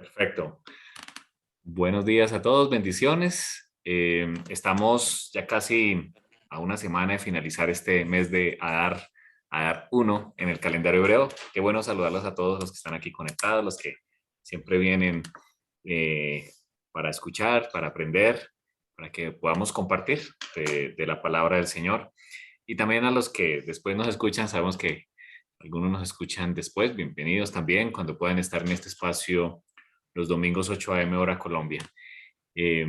Perfecto. Buenos días a todos, bendiciones. Estamos ya casi a una semana de finalizar este mes de Adar 1 en el calendario hebreo. Qué bueno saludarlos a todos los que están aquí conectados, los que siempre vienen eh, para escuchar, para aprender, para que podamos compartir de la palabra del Señor. Y también a los que después nos escuchan, sabemos que algunos nos escuchan después, bienvenidos también cuando puedan estar en este espacio los domingos 8 a.m. hora Colombia. Eh,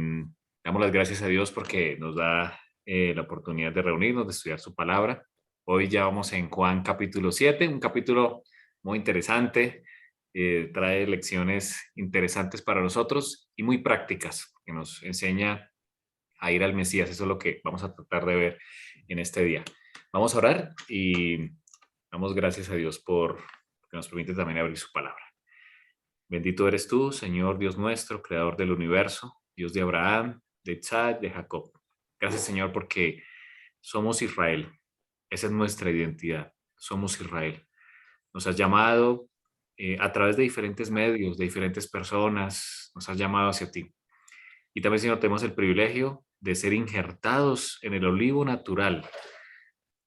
Damos las gracias a Dios porque nos da la oportunidad de reunirnos, de estudiar su palabra. Hoy ya vamos en Juan capítulo 7, un capítulo muy interesante, trae lecciones interesantes para nosotros y muy prácticas, que nos enseña a ir al Mesías. Eso es lo que vamos a tratar de ver en este día. Vamos a orar y damos gracias a Dios por que nos permite también abrir su palabra. Bendito eres tú, Señor Dios nuestro, creador del universo, Dios de Abraham, de Isaac, de Jacob. Gracias, Señor, porque somos Israel. Esa es nuestra identidad. Somos Israel. Nos has llamado a través de diferentes medios, de diferentes personas. Nos has llamado hacia ti. Y también, Señor, tenemos el privilegio de ser injertados en el olivo natural.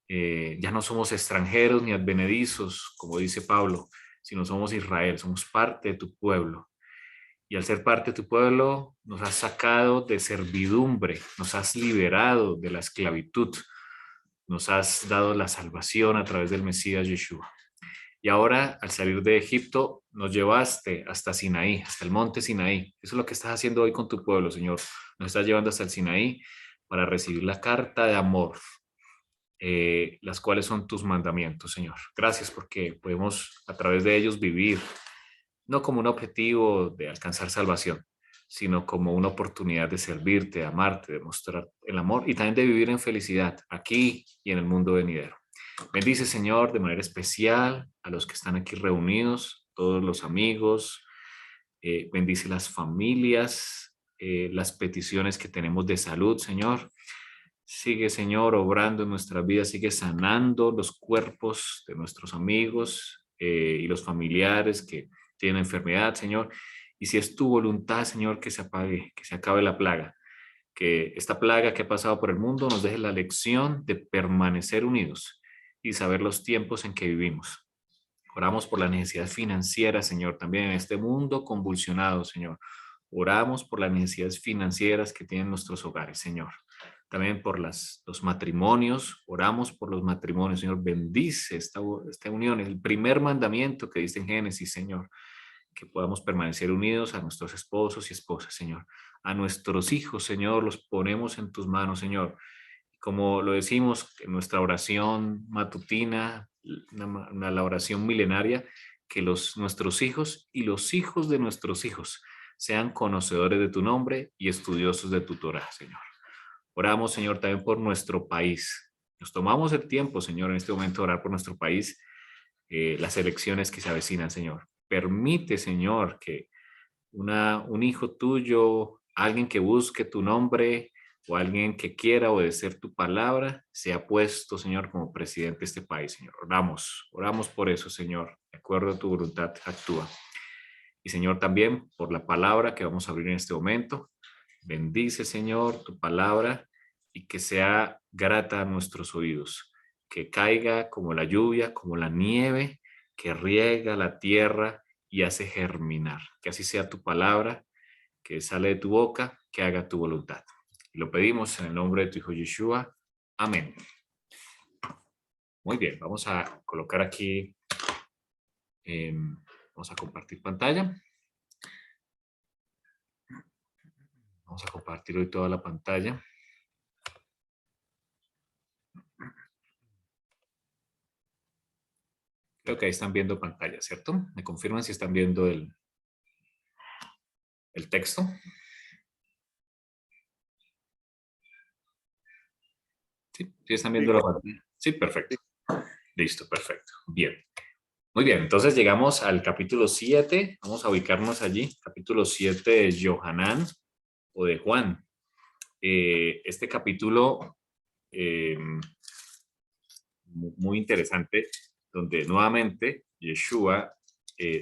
Ya no somos extranjeros ni advenedizos, como dice Pablo, sino somos Israel, somos parte de tu pueblo. Y al ser parte de tu pueblo, nos has sacado de servidumbre, nos has liberado de la esclavitud, nos has dado la salvación a través del Mesías Yeshua. Y ahora, al salir de Egipto, nos llevaste hasta Sinaí, hasta el monte Sinaí. Eso es lo que estás haciendo hoy con tu pueblo, Señor. Nos estás llevando hasta el Sinaí para recibir la carta de amor, las cuales son tus mandamientos, Señor. Gracias porque podemos a través de ellos vivir, no como un objetivo de alcanzar salvación, sino como una oportunidad de servirte, de amarte, de mostrar el amor y también de vivir en felicidad aquí y en el mundo venidero. Bendice, Señor, de manera especial a los que están aquí reunidos, todos los amigos, bendice las familias, las peticiones que tenemos de salud, Señor. Sigue, Señor, obrando en nuestras vidas, sigue sanando los cuerpos de nuestros amigos y los familiares que tienen enfermedad, Señor. Y si es tu voluntad, Señor, que se apague, que se acabe la plaga, que esta plaga que ha pasado por el mundo nos deje la lección de permanecer unidos y saber los tiempos en que vivimos. Oramos por la necesidad financiera, Señor, también en este mundo convulsionado, Señor. Oramos por las necesidades financieras que tienen nuestros hogares, Señor. También por los matrimonios, oramos por los matrimonios, Señor. Bendice esta unión, el primer mandamiento que dice en Génesis, Señor, que podamos permanecer unidos a nuestros esposos y esposas, Señor. A nuestros hijos, Señor, los ponemos en tus manos, Señor. Como lo decimos en nuestra oración matutina, la oración milenaria, que nuestros hijos y los hijos de nuestros hijos sean conocedores de tu nombre y estudiosos de tu Torah, Señor. Oramos, Señor, también por nuestro país. Nos tomamos el tiempo, Señor, en este momento de orar por nuestro país, las elecciones que se avecinan, Señor. Permite, Señor, que un hijo tuyo, alguien que busque tu nombre o alguien que quiera obedecer tu palabra, sea puesto, Señor, como presidente de este país, Señor. Oramos por eso, Señor. De acuerdo a tu voluntad, actúa. Y, Señor, también por la palabra que vamos a abrir en este momento. Bendice, Señor, tu palabra y que sea grata a nuestros oídos. Que caiga como la lluvia, como la nieve, que riega la tierra y hace germinar. Que así sea tu palabra, que sale de tu boca, que haga tu voluntad. Y lo pedimos en el nombre de tu Hijo Yeshua. Amén. Muy bien, vamos a colocar aquí, vamos a compartir pantalla. Vamos a compartir hoy toda la pantalla. Creo que ahí están viendo pantalla, ¿cierto? Me confirman si están viendo el texto. Sí, sí están viendo la pantalla. Sí, perfecto. Listo, perfecto. Bien. Muy bien, entonces llegamos al capítulo 7. Vamos a ubicarnos allí. Capítulo 7 de Yohanan o de Juan. Este capítulo eh, muy interesante, donde nuevamente Yeshua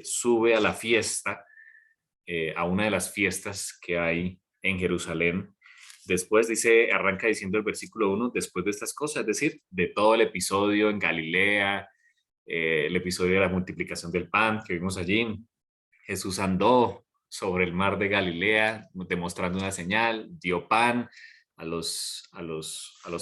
sube a la fiesta a una de las fiestas que hay en Jerusalén. Después dice, arranca diciendo el versículo 1, después de estas cosas, es decir, de todo el episodio en Galilea, el episodio de la multiplicación del pan que vimos allí. Jesús andó sobre el mar de Galilea, demostrando una señal, dio pan a los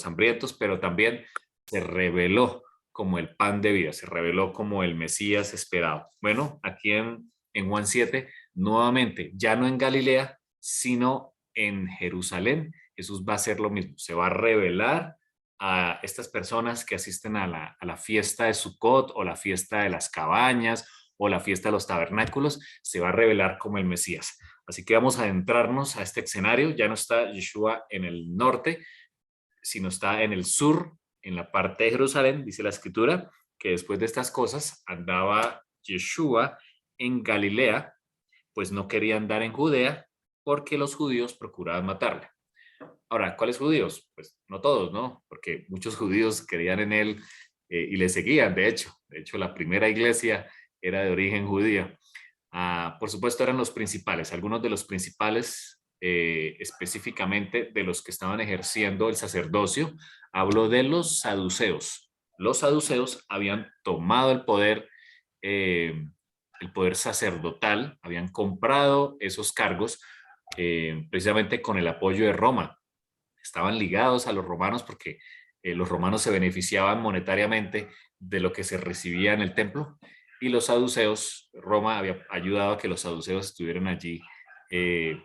hambrientos, pero también se reveló como el pan de vida, se reveló como el Mesías esperado. Bueno, aquí en Juan 7, nuevamente, ya no en Galilea, sino en Jerusalén, Jesús va a hacer lo mismo, se va a revelar a estas personas que asisten a la fiesta de Sukkot o la fiesta de las cabañas o la fiesta de los tabernáculos, se va a revelar como el Mesías. Así que vamos a adentrarnos a este escenario. Ya no está Yeshua en el norte, sino está en el sur, en la parte de Jerusalén. Dice la escritura que después de estas cosas andaba Yeshua en Galilea, pues no quería andar en Judea porque los judíos procuraban matarle. Ahora, ¿cuáles judíos? Pues no todos, ¿no? Porque muchos judíos creían en él y le seguían, de hecho. De hecho, la primera iglesia era de origen judío. Por supuesto, eran los principales, algunos de los principales, específicamente de los que estaban ejerciendo el sacerdocio. Hablo de los saduceos. Los saduceos habían tomado el poder sacerdotal, habían comprado esos cargos precisamente con el apoyo de Roma. Estaban ligados a los romanos porque los romanos se beneficiaban monetariamente de lo que se recibía en el templo y los saduceos, Roma había ayudado a que los saduceos estuvieran allí eh,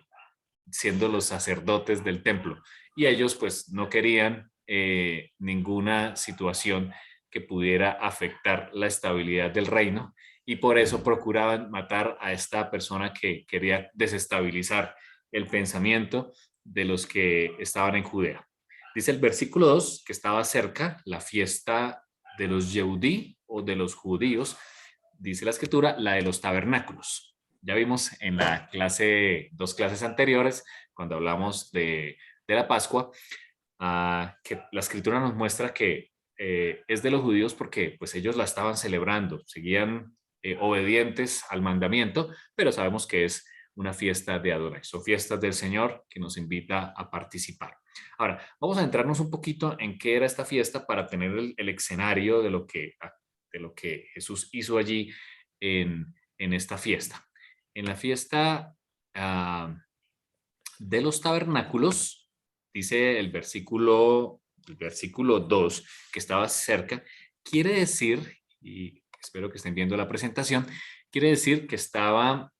siendo los sacerdotes del templo y ellos pues no querían ninguna situación que pudiera afectar la estabilidad del reino y por eso procuraban matar a esta persona que quería desestabilizar el pensamiento de los que estaban en Judea. Dice el versículo 2 que estaba cerca la fiesta de los Yehudí o de los judíos, dice la escritura, la de los tabernáculos. Ya vimos en la clase, dos clases anteriores, cuando hablamos de la Pascua, que la escritura nos muestra que es de los judíos porque pues ellos la estaban celebrando, seguían obedientes al mandamiento, pero sabemos que es una fiesta de adoración, son fiestas del Señor que nos invita a participar. Ahora, vamos a entrarnos un poquito en qué era esta fiesta para tener el escenario de lo que Jesús hizo allí en esta fiesta. En la fiesta de los tabernáculos, dice el versículo 2, que estaba cerca, quiere decir, y espero que estén viendo la presentación, quiere decir que estaba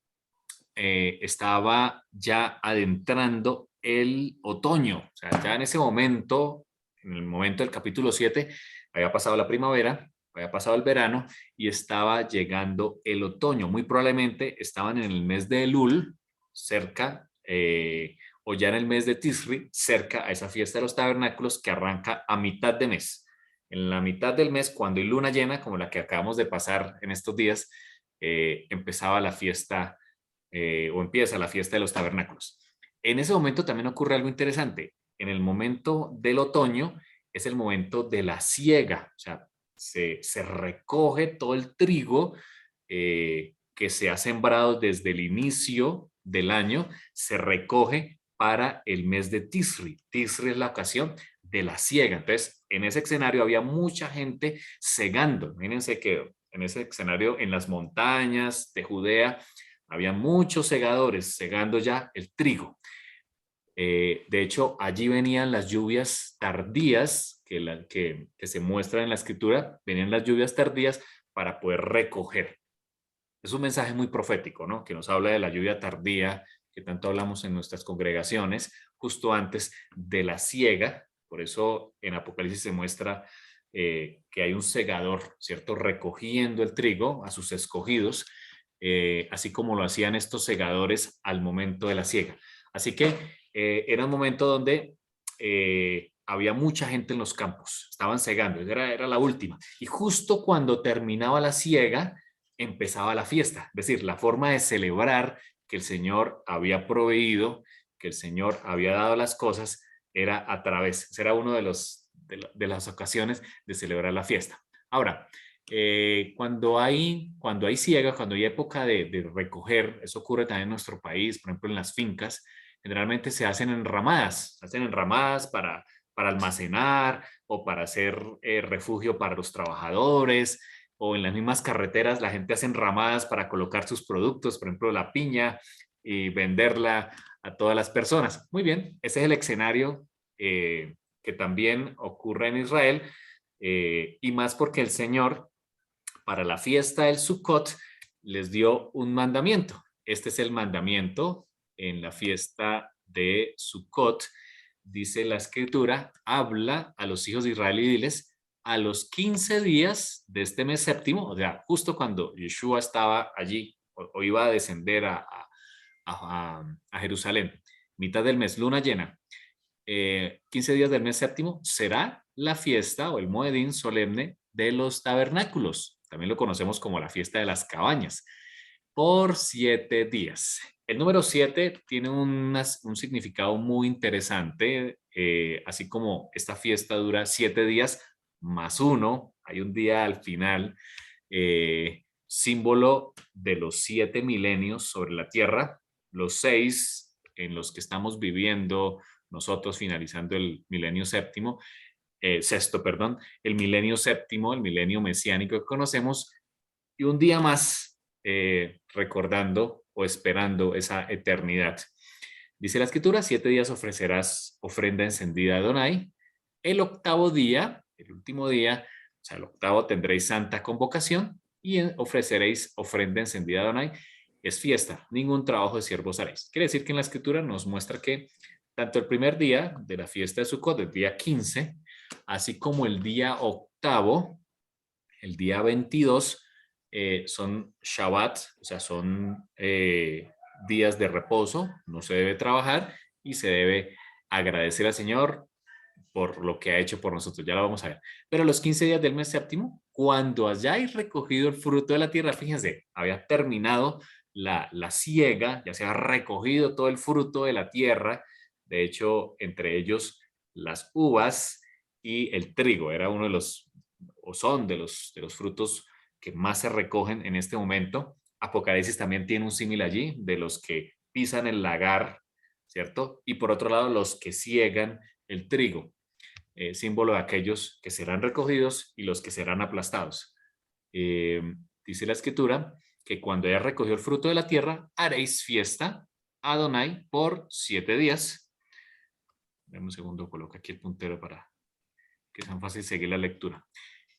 ya adentrando el otoño. O sea, ya en ese momento, en el momento del capítulo 7, había pasado la primavera, había pasado el verano y estaba llegando el otoño. Muy probablemente estaban en el mes de Elul, cerca, o ya en el mes de Tisri, cerca a esa fiesta de los tabernáculos que arranca a mitad de mes. En la mitad del mes, cuando hay luna llena, como la que acabamos de pasar en estos días, empezaba la fiesta o empieza la fiesta de los tabernáculos. En ese momento también ocurre algo interesante. En el momento del otoño es el momento de la siega, o sea, se recoge todo el trigo que se ha sembrado desde el inicio del año, se recoge para el mes de Tisri. Tisri es la ocasión de la siega. Entonces, en ese escenario había mucha gente segando. Mírense que en ese escenario, en las montañas de Judea, había muchos segadores segando ya el trigo. De hecho, allí venían las lluvias tardías que se muestran en la escritura, venían las lluvias tardías para poder recoger. Es un mensaje muy profético, ¿no? Que nos habla de la lluvia tardía que tanto hablamos en nuestras congregaciones, justo antes de la siega. Por eso en Apocalipsis se muestra que hay un segador, ¿cierto? Recogiendo el trigo a sus escogidos, así como lo hacían estos segadores al momento de la siega. Así que era un momento donde había mucha gente en los campos, estaban segando, era la última. Y justo cuando terminaba la siega, empezaba la fiesta, es decir, la forma de celebrar que el Señor había proveído, que el Señor había dado las cosas, era a través, era uno de las ocasiones de celebrar la fiesta. Ahora, Cuando hay siega, cuando hay época de recoger, eso ocurre también en nuestro país, por ejemplo en las fincas, generalmente se hacen enramadas para almacenar o para hacer refugio para los trabajadores, o en las mismas carreteras la gente hace enramadas para colocar sus productos, por ejemplo la piña, y venderla a todas las personas. Muy bien, ese es el escenario que también ocurre en Israel, y más porque el Señor para la fiesta del Sukkot les dio un mandamiento. Este es el mandamiento en la fiesta de Sukkot. Dice la escritura, habla a los hijos de Israel y diles, a los 15 días de este mes séptimo, o sea, justo cuando Yeshua estaba allí o iba a descender a Jerusalén, mitad del mes, luna llena, 15 días del mes séptimo, será la fiesta o el Moedín solemne de los tabernáculos. También lo conocemos como la fiesta de las cabañas, por 7 días. El número 7 tiene un significado muy interesante, así como esta fiesta dura 7 días más uno, hay un día al final, símbolo de los 7 milenios sobre la tierra, los 6 en los que estamos viviendo nosotros finalizando el milenio séptimo, sexto, perdón, el milenio séptimo, el milenio mesiánico que conocemos, y un día más recordando o esperando esa eternidad. Dice la escritura, 7 días ofrecerás ofrenda encendida a Adonai. El octavo día, el último día, o sea, el octavo tendréis santa convocación y ofreceréis ofrenda encendida a Adonai. Es fiesta, ningún trabajo de siervos haréis. Quiere decir que en la escritura nos muestra que tanto el primer día de la fiesta de Sukkot, el día 15, así como el día octavo, el día 22, son Shabbat, o sea, son días de reposo, no se debe trabajar y se debe agradecer al Señor por lo que ha hecho por nosotros, ya lo vamos a ver. Pero los 15 días del mes séptimo, cuando hayáis recogido el fruto de la tierra, fíjense, había terminado la siega, ya se ha recogido todo el fruto de la tierra, de hecho, entre ellos las uvas y el trigo, era uno de los, o son de los frutos que más se recogen en este momento. Apocalipsis también tiene un símil allí, de los que pisan el lagar, ¿cierto? Y por otro lado, los que ciegan el trigo, símbolo de aquellos que serán recogidos y los que serán aplastados. Eh, Dice la escritura que cuando haya recogido el fruto de la tierra, haréis fiesta a Adonai por 7 días. Dame un segundo, coloco aquí el puntero para que sea fácil seguir la lectura.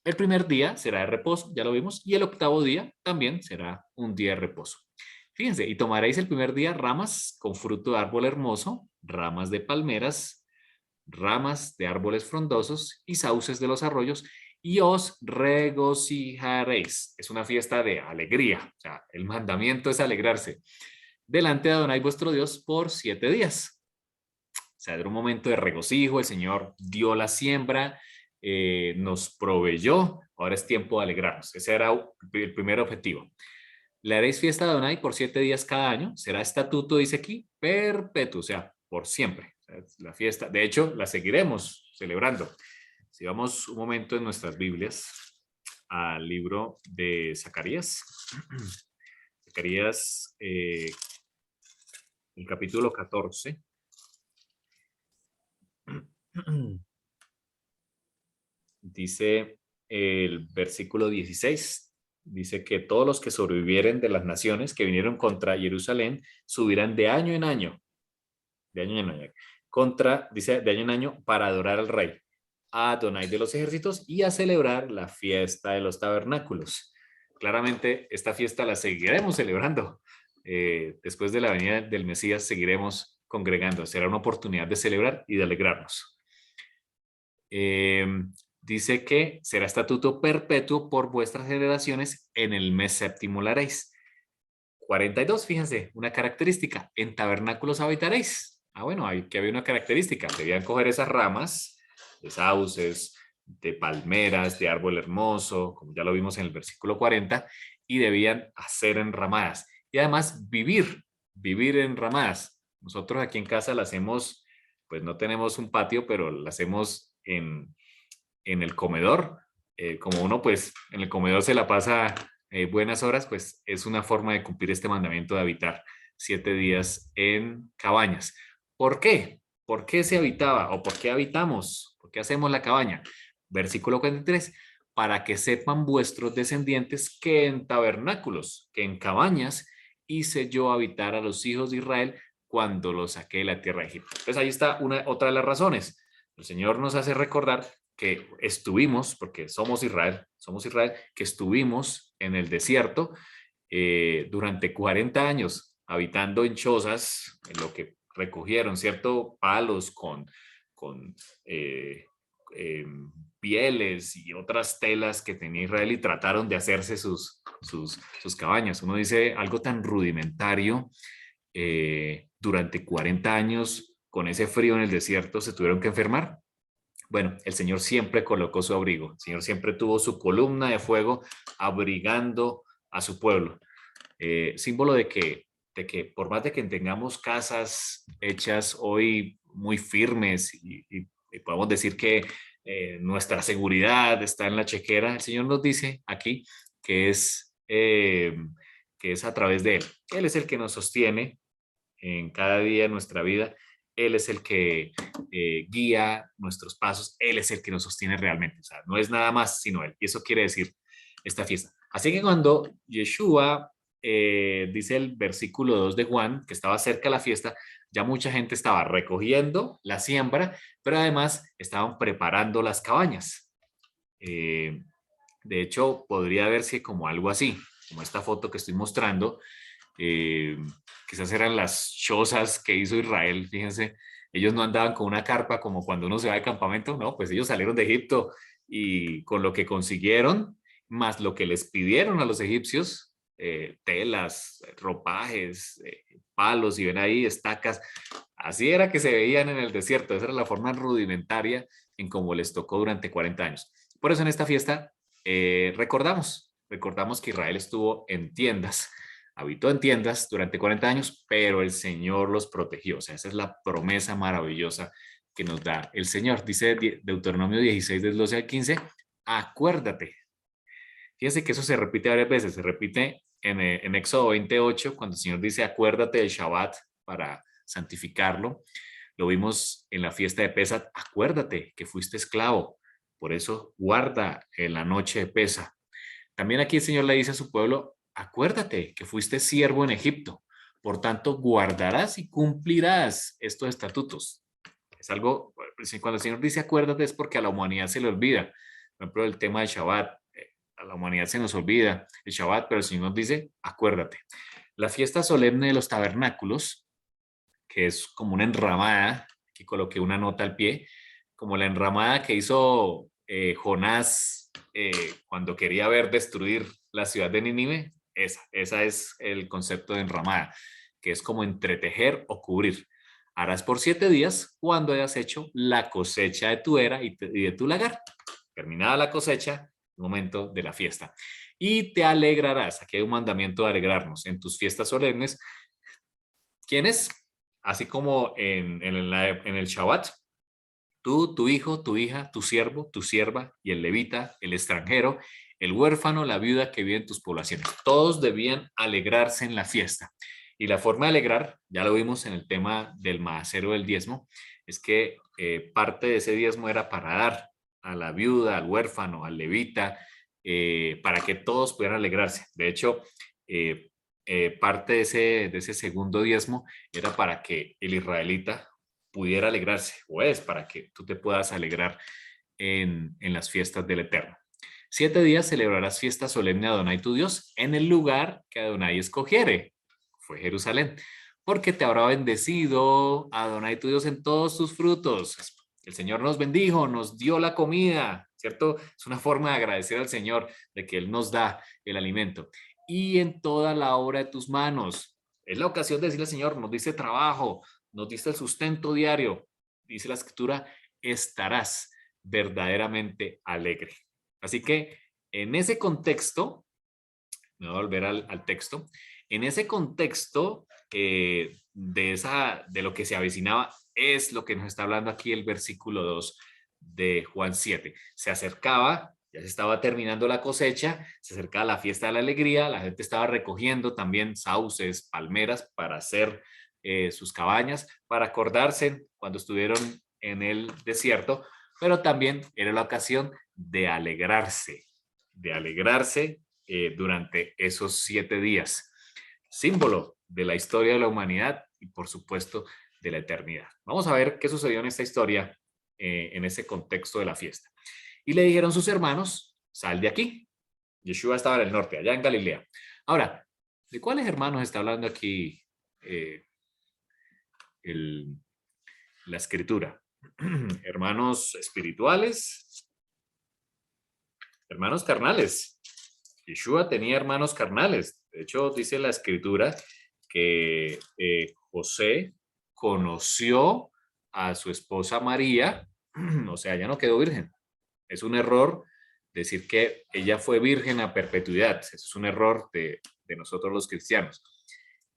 El primer día será de reposo, ya lo vimos, y el octavo día también será un día de reposo. Fíjense, y tomaréis el primer día ramas con fruto de árbol hermoso, ramas de palmeras, ramas de árboles frondosos y sauces de los arroyos, y os regocijaréis. Es una fiesta de alegría, o sea, el mandamiento es alegrarse delante de Adonai vuestro Dios por 7 días. O sea, era un momento de regocijo, el Señor dio la siembra, nos proveyó, ahora es tiempo de alegrarnos. Ese era el primer objetivo. Le haréis fiesta a Adonai por 7 días cada año, será estatuto, dice aquí, perpetuo, o sea, por siempre. O sea, la fiesta, de hecho, la seguiremos celebrando. Si vamos un momento en nuestras Biblias al libro de Zacarías, Zacarías, el capítulo 14. Dice el versículo 16, dice que todos los que sobrevivieren de las naciones que vinieron contra Jerusalén subirán de año en año, dice de año en año para adorar al rey, a Adonai de los ejércitos y a celebrar la fiesta de los tabernáculos. Claramente esta fiesta la seguiremos celebrando. Después de la venida del Mesías seguiremos congregando. Será una oportunidad de celebrar y de alegrarnos. Dice que será estatuto perpetuo por vuestras generaciones, en el mes séptimo la haréis. 42, fíjense, una característica, en tabernáculos habitaréis. Bueno, hay que había una característica, debían coger esas ramas de sauces, de palmeras, de árbol hermoso, como ya lo vimos en el versículo 40, y debían hacer enramadas. Y además vivir enramadas. Nosotros aquí en casa la hacemos, pues no tenemos un patio, pero la hacemos en el comedor, como uno pues en el comedor se la pasa buenas horas, pues es una forma de cumplir este mandamiento de habitar 7 días en cabañas. ¿Por qué? ¿Por qué se habitaba o por qué habitamos? ¿Por qué hacemos la cabaña? Versículo 43, para que sepan vuestros descendientes que en tabernáculos, que en cabañas, hice yo habitar a los hijos de Israel cuando los saqué de la tierra de Egipto. Entonces ahí está otra de las razones. El Señor nos hace recordar que estuvimos, porque somos Israel, que estuvimos en el desierto durante 40 años, habitando en chozas, en lo que recogieron, ¿cierto? Palos con eh, eh, pieles y otras telas que tenía Israel y trataron de hacerse sus cabañas. Uno dice algo tan rudimentario, durante 40 años con ese frío en el desierto se tuvieron que enfermar. Bueno, el Señor siempre colocó su abrigo, el Señor siempre tuvo su columna de fuego abrigando a su pueblo, símbolo de que por más de que tengamos casas hechas hoy muy firmes y podemos decir que nuestra seguridad está en la chequera, el Señor nos dice aquí que que es a través de Él. Él es el que nos sostiene en cada día de nuestra vida. Él es el que guía nuestros pasos, Él es el que nos sostiene realmente. O sea, no es nada más sino Él. Y eso quiere decir esta fiesta. Así que cuando Yeshua, dice el versículo 2 de Juan, que estaba cerca de la fiesta, ya mucha gente estaba recogiendo la siembra, pero además estaban preparando las cabañas. Eh, de hecho, podría verse como algo así, como esta foto que estoy mostrando. eh, Quizás eran las chozas que hizo Israel, fíjense, ellos no andaban con una carpa como cuando uno se va de campamento, no, pues ellos salieron de Egipto y con lo que consiguieron, más lo que les pidieron a los egipcios, telas, ropajes, palos, y ven ahí estacas, así era que se veían en el desierto, esa era la forma rudimentaria en cómo les tocó durante 40 años. Por eso en esta fiesta recordamos que Israel estuvo en tiendas, habitó en tiendas durante 40 años, pero el Señor los protegió. O sea, esa es la promesa maravillosa que nos da el Señor. Dice Deuteronomio 16, del 12 al 15, acuérdate. Fíjense que eso se repite varias veces. Se repite en Éxodo 28, cuando el Señor dice, acuérdate del Shabbat para santificarlo. Lo vimos en la fiesta de Pesach, acuérdate que fuiste esclavo. Por eso guarda en la noche de Pesach. También aquí el Señor le dice a su pueblo, acuérdate que fuiste siervo en Egipto, por tanto guardarás y cumplirás estos estatutos. Es algo, cuando el Señor dice acuérdate es porque a la humanidad se le olvida. Por ejemplo, el tema del Shabbat, a la humanidad se nos olvida el Shabbat, pero el Señor nos dice acuérdate. La fiesta solemne de los tabernáculos, que es como una enramada, aquí coloqué una nota al pie, como la enramada que hizo Jonás cuando quería ver destruir la ciudad de Nínive, esa es el concepto de enramada, que es como entretejer o cubrir. Harás por 7 días cuando hayas hecho la cosecha de tu era y de tu lagar. Terminada la cosecha, momento de la fiesta. Y te alegrarás, aquí hay un mandamiento de alegrarnos en tus fiestas solemnes. ¿Quién es? Así como en el Shabbat, tú, tu hijo, tu hija, tu siervo, tu sierva y el levita, el extranjero, el huérfano, la viuda que vive en tus poblaciones. Todos debían alegrarse en la fiesta. Y la forma de alegrar, ya lo vimos en el tema del maacero del diezmo, es que parte de ese diezmo era para dar a la viuda, al huérfano, al levita, para que todos pudieran alegrarse. De hecho, parte de ese segundo diezmo era para que el israelita pudiera alegrarse, o es para que tú te puedas alegrar en las fiestas del Eterno. 7 días celebrarás fiesta solemne a Adonai tu Dios en el lugar que Adonai escogiere, fue Jerusalén, porque te habrá bendecido Adonai tu Dios en todos tus frutos. El Señor nos bendijo, nos dio la comida, ¿cierto? Es una forma de agradecer al Señor de que Él nos da el alimento. Y en toda la obra de tus manos. Es la ocasión de decirle al Señor, nos dice trabajo, nos diste el sustento diario, dice la escritura, estarás verdaderamente alegre. Así que en ese contexto, me voy a volver al texto, en ese contexto de lo que se avecinaba, es lo que nos está hablando aquí el versículo 2 de Juan 7. Se acercaba Ya se estaba terminando la cosecha, se acercaba la fiesta de la alegría, la gente estaba recogiendo también sauces, palmeras para hacer sus cabañas, para acordarse cuando estuvieron en el desierto, pero también era la ocasión de alegrarse durante esos 7 días, símbolo de la historia de la humanidad y por supuesto de la eternidad. Vamos a ver qué sucedió en esta historia, en ese contexto de la fiesta. Y le dijeron sus hermanos, sal de aquí. Yeshua estaba en el norte, allá en Galilea. Ahora, ¿de cuáles hermanos está hablando aquí eh, el, la escritura? ¿Hermanos espirituales? ¿Hermanos carnales? Yeshua tenía hermanos carnales. De hecho, dice la escritura que José conoció a su esposa María, o sea, ya no quedó virgen. Es un error decir que ella fue virgen a perpetuidad. Eso es un error de nosotros los cristianos.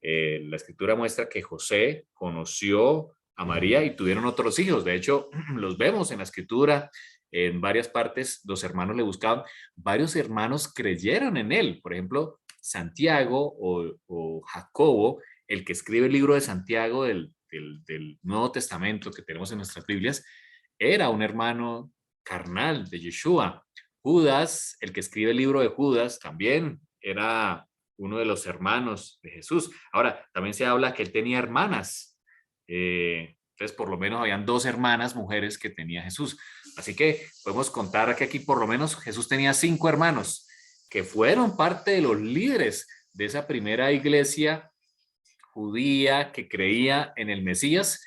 La escritura muestra que José conoció a María y tuvieron otros hijos. De hecho, los vemos en la escritura. En varias partes los hermanos le buscaban. Varios hermanos creyeron en él. Por ejemplo, Santiago o Jacobo, el que escribe el libro de Santiago del Nuevo Testamento que tenemos en nuestras Biblias, era un hermano carnal de Yeshua. Judas, el que escribe el libro de Judas, también era uno de los hermanos de Jesús. Ahora, también se habla que él tenía hermanas. Entonces, por lo menos habían 2 hermanas mujeres que tenía Jesús. Así que podemos contar que aquí por lo menos Jesús tenía 5 hermanos que fueron parte de los líderes de esa primera iglesia judía que creía en el Mesías.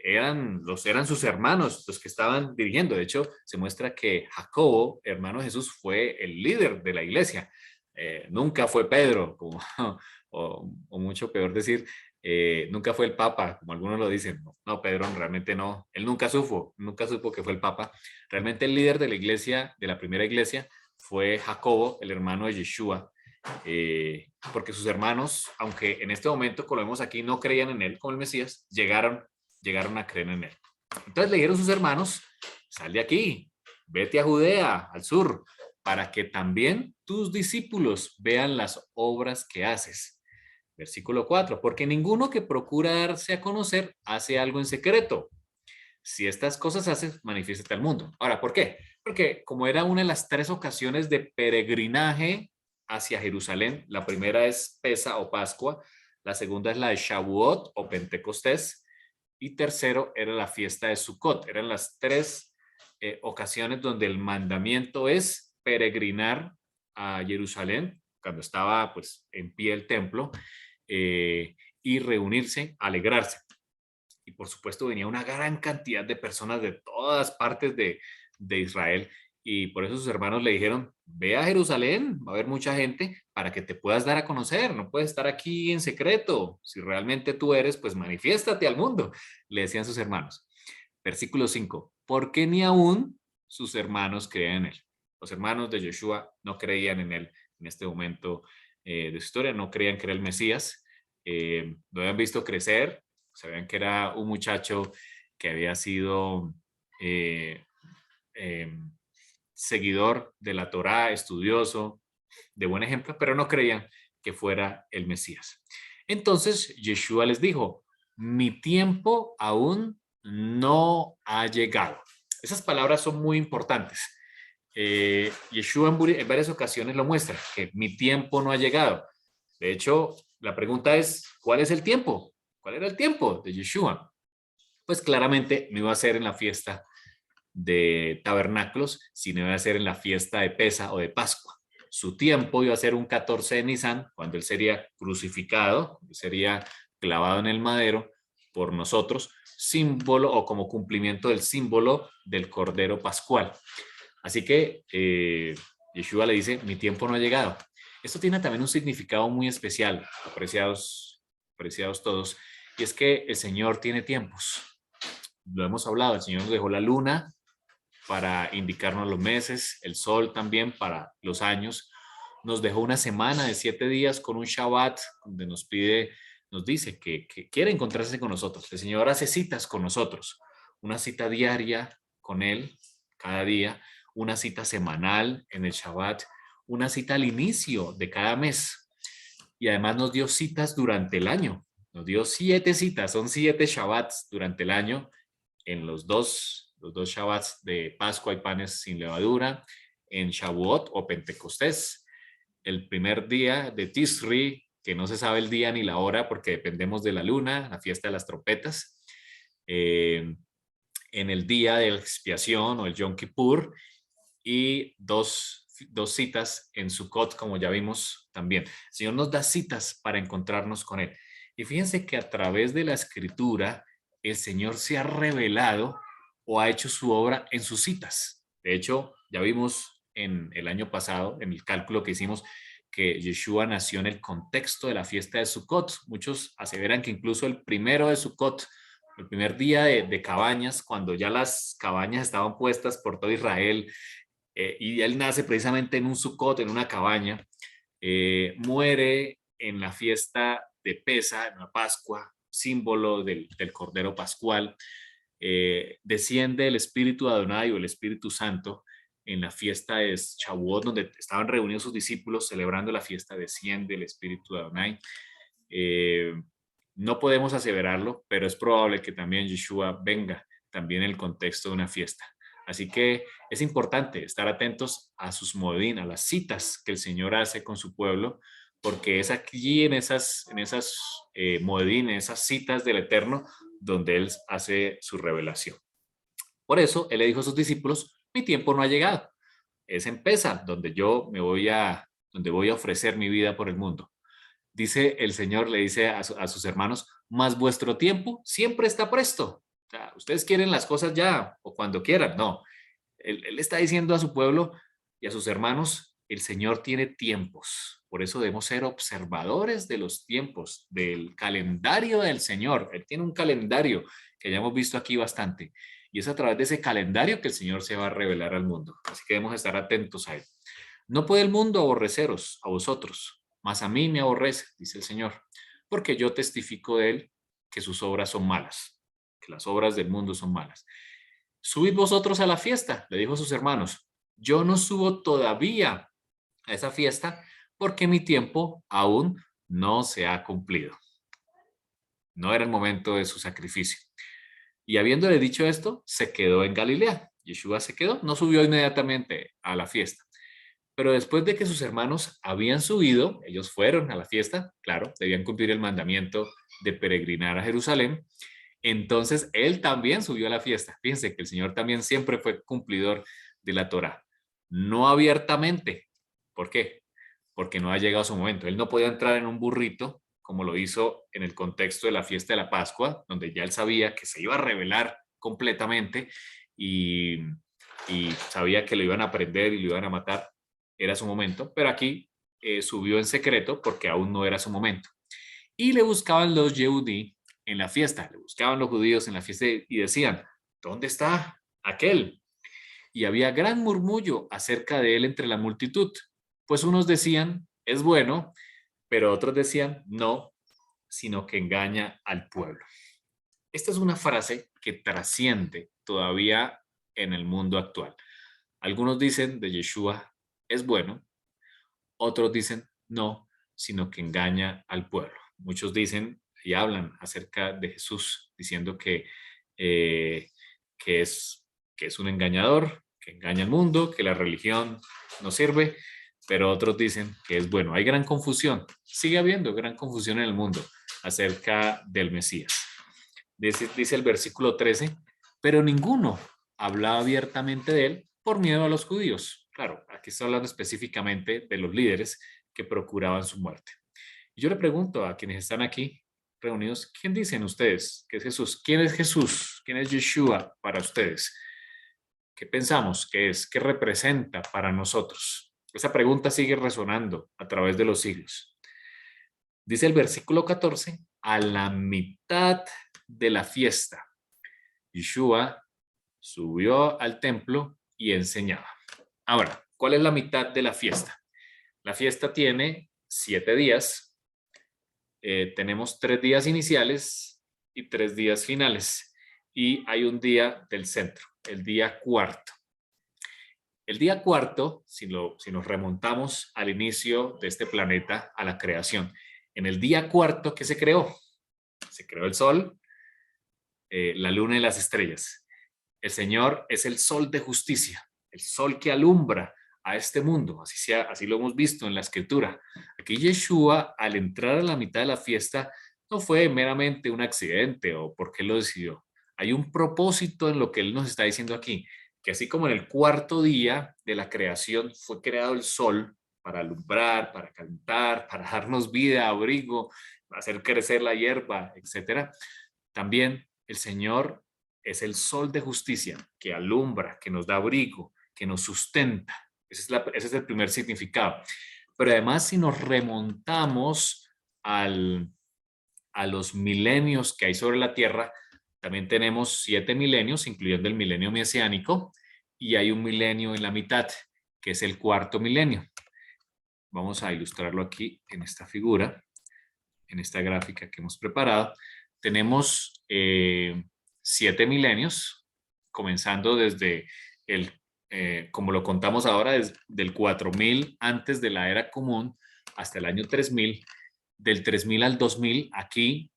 Eran sus hermanos los que estaban dirigiendo. De hecho, se muestra que Jacobo, hermano de Jesús, fue el líder de la iglesia. Nunca fue Pedro, como, o mucho peor decir, nunca fue el Papa, como algunos lo dicen. No, no, Pedro realmente no. Él nunca supo que fue el Papa. Realmente el líder de la iglesia, de la primera iglesia, fue Jacobo, el hermano de Yeshua, porque sus hermanos, aunque en este momento, como lo vemos aquí, no creían en él como el Mesías, llegaron a creer en él. Entonces le dijeron sus hermanos, sal de aquí, vete a Judea, al sur, para que también tus discípulos vean las obras que haces. Versículo 4, porque ninguno que procura darse a conocer hace algo en secreto. Si estas cosas haces, manifiéstate al mundo. Ahora, ¿por qué? Porque como era una de las 3 ocasiones de peregrinaje hacia Jerusalén, la primera es Pesa o Pascua, la segunda es la de Shavuot o Pentecostés, y tercero era la fiesta de Sukkot. Eran las 3 ocasiones donde el mandamiento es peregrinar a Jerusalén, cuando estaba pues en pie el templo, y reunirse, alegrarse. Y por supuesto venía una gran cantidad de personas de todas partes de Israel, y por eso sus hermanos le dijeron, ve a Jerusalén, va a haber mucha gente para que te puedas dar a conocer, no puedes estar aquí en secreto, si realmente tú eres, pues manifiéstate al mundo, le decían sus hermanos. Versículo 5, porque ni aún sus hermanos creían en él. Los hermanos de Yeshua no creían en él en este momento de su historia, no creían que era el Mesías, lo habían visto crecer, sabían que era un muchacho que había sido eh, eh, seguidor de la Torá, estudioso, de buen ejemplo, pero no creían que fuera el Mesías. Entonces Yeshua les dijo, mi tiempo aún no ha llegado. Esas palabras son muy importantes. Yeshua en varias ocasiones lo muestra, que mi tiempo no ha llegado. De hecho, la pregunta es, ¿cuál es el tiempo? ¿Cuál era el tiempo de Yeshua? Pues claramente no iba a ser en la fiesta de tabernáculos, sino iba a ser en la fiesta de Pesa o de Pascua. Su tiempo iba a ser un 14 de Nisan, cuando él sería crucificado, sería clavado en el madero por nosotros, símbolo o como cumplimiento del símbolo del Cordero Pascual. Así que Yeshua le dice, mi tiempo no ha llegado. Esto tiene también un significado muy especial, apreciados todos, y es que el Señor tiene tiempos. Lo hemos hablado, el Señor nos dejó la luna para indicarnos los meses, el sol también para los años. Nos dejó una semana de 7 días con un Shabbat donde nos dice que quiere encontrarse con nosotros. El Señor hace citas con nosotros, una cita diaria con Él cada día, una cita semanal en el Shabbat, una cita al inicio de cada mes. Y además nos dio citas durante el año. Nos dio 7 citas, son 7 Shabbats durante el año en los dos Shabbats de Pascua y panes sin levadura, en Shavuot o Pentecostés, el primer día de Tisri, que no se sabe el día ni la hora porque dependemos de la luna, la fiesta de las trompetas, eh, en el día de la expiación o el Yom Kippur, y dos citas en Sukkot, como ya vimos también. El Señor nos da citas para encontrarnos con Él. Y fíjense que a través de la escritura, el Señor se ha revelado o ha hecho su obra en sus citas. De hecho, ya vimos en el año pasado, en el cálculo que hicimos, que Yeshua nació en el contexto de la fiesta de Sukkot. Muchos aseveran que incluso el primero de Sukkot, el primer día de cabañas, cuando ya las cabañas estaban puestas por todo Israel, y él nace precisamente en un Sukkot, en una cabaña, muere en la fiesta de Pesa, en la Pascua, símbolo del Cordero Pascual, desciende el Espíritu de Adonai o el Espíritu Santo en la fiesta de Shavuot, donde estaban reunidos sus discípulos celebrando la fiesta, desciende el Espíritu de Adonai. Eh, no podemos aseverarlo, pero es probable que también Yeshua venga también en el contexto de una fiesta. Así que es importante estar atentos a sus modín, a las citas que el Señor hace con su pueblo, porque es aquí en esas modín, en esas citas del Eterno, donde Él hace su revelación. Por eso Él le dijo a sus discípulos, mi tiempo no ha llegado. Es en Pesa, donde yo donde voy a ofrecer mi vida por el mundo. Dice el Señor, le dice a sus hermanos, más vuestro tiempo siempre está presto. O sea, ustedes quieren las cosas ya o cuando quieran. No, él está diciendo a su pueblo y a sus hermanos, el Señor tiene tiempos. Por eso debemos ser observadores de los tiempos, del calendario del Señor. Él tiene un calendario que ya hemos visto aquí bastante. Y es a través de ese calendario que el Señor se va a revelar al mundo. Así que debemos estar atentos a él. No puede el mundo aborreceros a vosotros, mas a mí me aborrece, dice el Señor, porque yo testifico de él que sus obras son malas, que las obras del mundo son malas. Subid vosotros a la fiesta, le dijo a sus hermanos. Yo no subo todavía a esa fiesta porque mi tiempo aún no se ha cumplido. No era el momento de su sacrificio. Y habiéndole dicho esto, se quedó en Galilea. Yeshua se quedó, no subió inmediatamente a la fiesta. Pero después de que sus hermanos habían subido, ellos fueron a la fiesta, claro, debían cumplir el mandamiento de peregrinar a Jerusalén. Entonces él también subió a la fiesta. Fíjense que el Señor también siempre fue cumplidor de la Torá. No abiertamente. ¿Por qué? Porque no ha llegado su momento. Él no podía entrar en un burrito como lo hizo en el contexto de la fiesta de la Pascua, donde ya él sabía que se iba a revelar completamente y, y sabía que lo iban a prender y lo iban a matar. Era su momento, pero aquí subió en secreto porque aún no era su momento. Y le buscaban los Yehudí en la fiesta, le buscaban los judíos en la fiesta y decían, ¿dónde está aquel? Y había gran murmullo acerca de él entre la multitud, pues unos decían, es bueno, pero otros decían, no, sino que engaña al pueblo. Esta es una frase que trasciende todavía en el mundo actual. Algunos dicen de Yeshua, es bueno, otros dicen, no, sino que engaña al pueblo. Muchos dicen y hablan acerca de Jesús, diciendo eh, que, es, que es un engañador, que engaña al mundo, que la religión no sirve, pero otros dicen que es bueno. Hay gran confusión, sigue habiendo gran confusión en el mundo acerca del Mesías. Dice el versículo 13, pero ninguno hablaba abiertamente de él por miedo a los judíos. Claro, aquí está hablando específicamente de los líderes que procuraban su muerte. Y yo le pregunto a quienes están aquí reunidos, ¿quién dicen ustedes que es Jesús? ¿Quién es Jesús? ¿Quién es Yeshua para ustedes? ¿Qué pensamos que es? ¿Qué representa para nosotros? Esa pregunta sigue resonando a través de los siglos. Dice el versículo 14, a la mitad de la fiesta, Yeshua subió al templo y enseñaba. Ahora, ¿cuál es la mitad de la fiesta? La fiesta tiene 7 días. Tenemos 3 días iniciales y 3 días finales. Y hay un día del centro, el día cuarto. El día cuarto, si nos remontamos al inicio de este planeta, a la creación, en el día cuarto, ¿qué se creó? Se creó el sol, la luna y las estrellas. El Señor es el sol de justicia, el sol que alumbra a este mundo, así lo hemos visto en la escritura. Aquí Yeshua, al entrar a la mitad de la fiesta, no fue meramente un accidente o porque él lo decidió. Hay un propósito en lo que él nos está diciendo aquí, que así como en el cuarto día de la creación fue creado el sol para alumbrar, para cantar, para darnos vida, abrigo, hacer crecer la hierba, etcétera. También el Señor es el sol de justicia que alumbra, que nos da abrigo, que nos sustenta. Ese es el primer significado. Pero además, si nos remontamos al, a los milenios que hay sobre la Tierra, también tenemos 7 milenios, incluyendo el milenio mesiánico, y hay un milenio en la mitad, que es el cuarto milenio. Vamos a ilustrarlo aquí en esta figura, en esta gráfica que hemos preparado. Tenemos 7 milenios, comenzando desde como lo contamos ahora, desde el 4000 antes de la era común hasta el año 3000. Del 3000 al 2000, aquí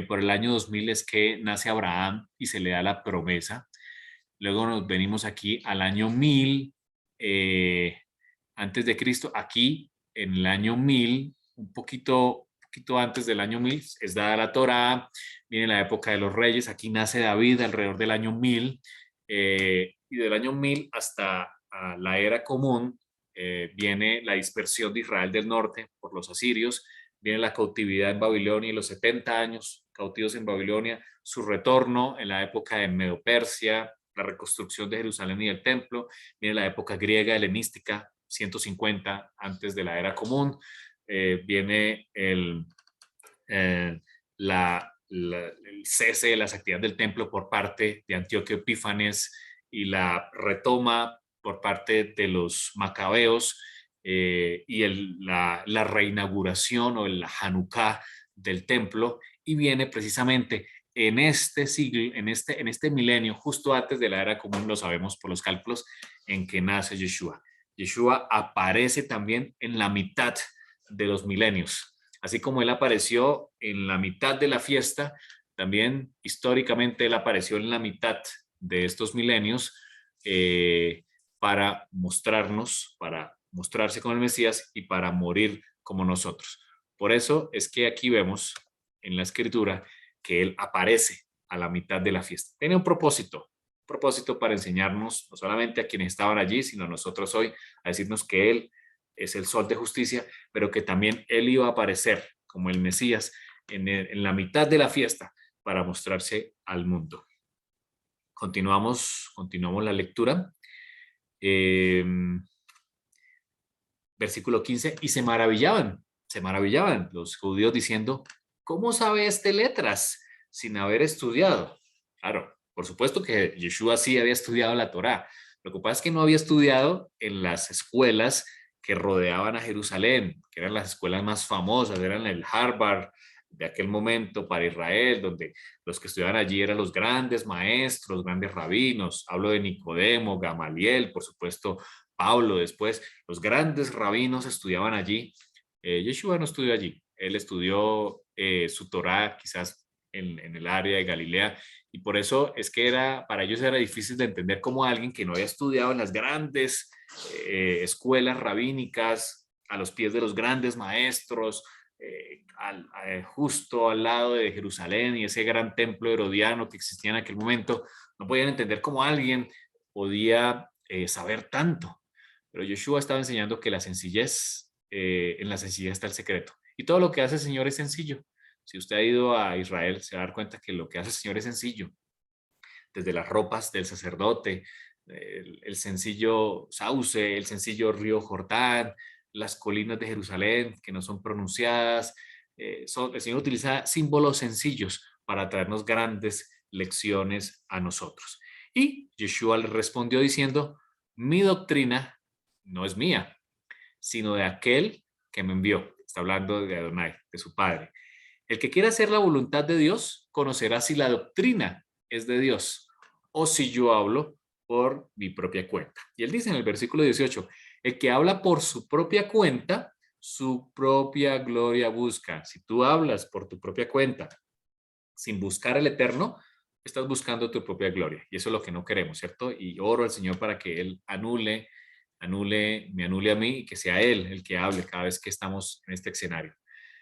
por el año 2000 es que nace Abraham y se le da la promesa. Luego nos venimos aquí al año 1000 antes de Cristo. Aquí en el año 1000, un poquito antes del año 1000, es dada la Torá, viene la época de los reyes, aquí nace David alrededor del año 1000, y del año 1000 hasta la era común viene la dispersión de Israel del norte por los asirios, viene la cautividad en Babilonia y los 70 años cautivos en Babilonia, su retorno en la época de Medo-Persia, la reconstrucción de Jerusalén y del templo, viene la época griega helenística, 150 antes de la era común, viene el cese de las actividades del templo por parte de Antíoco Epífanes y la retoma por parte de los macabeos, y la reinauguración o el Hanukkah del templo, y viene precisamente en este siglo, en este milenio, justo antes de la era común, lo sabemos por los cálculos, en que nace Yeshua. Yeshua aparece también en la mitad de los milenios. Así como él apareció en la mitad de la fiesta, también históricamente él apareció en la mitad de estos milenios, para mostrarse como el Mesías y para morir como nosotros. Por eso es que aquí vemos en la escritura que él aparece a la mitad de la fiesta. Tiene un propósito para enseñarnos, no solamente a quienes estaban allí, sino a nosotros hoy, a decirnos que él es el sol de justicia, pero que también él iba a aparecer como el Mesías en la mitad de la fiesta para mostrarse al mundo. Continuamos la lectura. Versículo 15, y se maravillaban los judíos diciendo, ¿cómo sabe este letras sin haber estudiado? Claro, por supuesto que Yeshua sí había estudiado la Torá. Lo que pasa es que no había estudiado en las escuelas que rodeaban a Jerusalén, que eran las escuelas más famosas, eran el Harvard de aquel momento para Israel, donde los que estudiaban allí eran los grandes maestros, grandes rabinos. Hablo de Nicodemo, Gamaliel, por supuesto, Pablo después. Los grandes rabinos estudiaban allí. Yeshua no estudió allí. Él estudió su Torá quizás en el área de Galilea, y por eso es que para ellos era difícil de entender cómo alguien que no había estudiado en las grandes escuelas rabínicas, a los pies de los grandes maestros, justo al lado de Jerusalén y ese gran templo herodiano que existía en aquel momento, no podían entender cómo alguien podía saber tanto. Pero Yeshua estaba enseñando que la sencillez, en la sencillez está el secreto. Y todo lo que hace el Señor es sencillo. Si usted ha ido a Israel, se va a dar cuenta que lo que hace el Señor es sencillo. Desde las ropas del sacerdote, el sencillo sauce, el sencillo río Jordán, las colinas de Jerusalén que no son pronunciadas. El Señor utiliza símbolos sencillos para traernos grandes lecciones a nosotros. Y Yeshua le respondió diciendo, mi doctrina no es mía, sino de aquel que me envió. Está hablando de Adonai, de su Padre. El que quiera hacer la voluntad de Dios conocerá si la doctrina es de Dios o si yo hablo por mi propia cuenta. Y él dice en el versículo 18, el que habla por su propia cuenta, su propia gloria busca. Si tú hablas por tu propia cuenta, sin buscar el eterno, estás buscando tu propia gloria. Y eso es lo que no queremos, ¿cierto? Y oro al Señor para que Él me anule a mí y que sea Él el que hable cada vez que estamos en este escenario.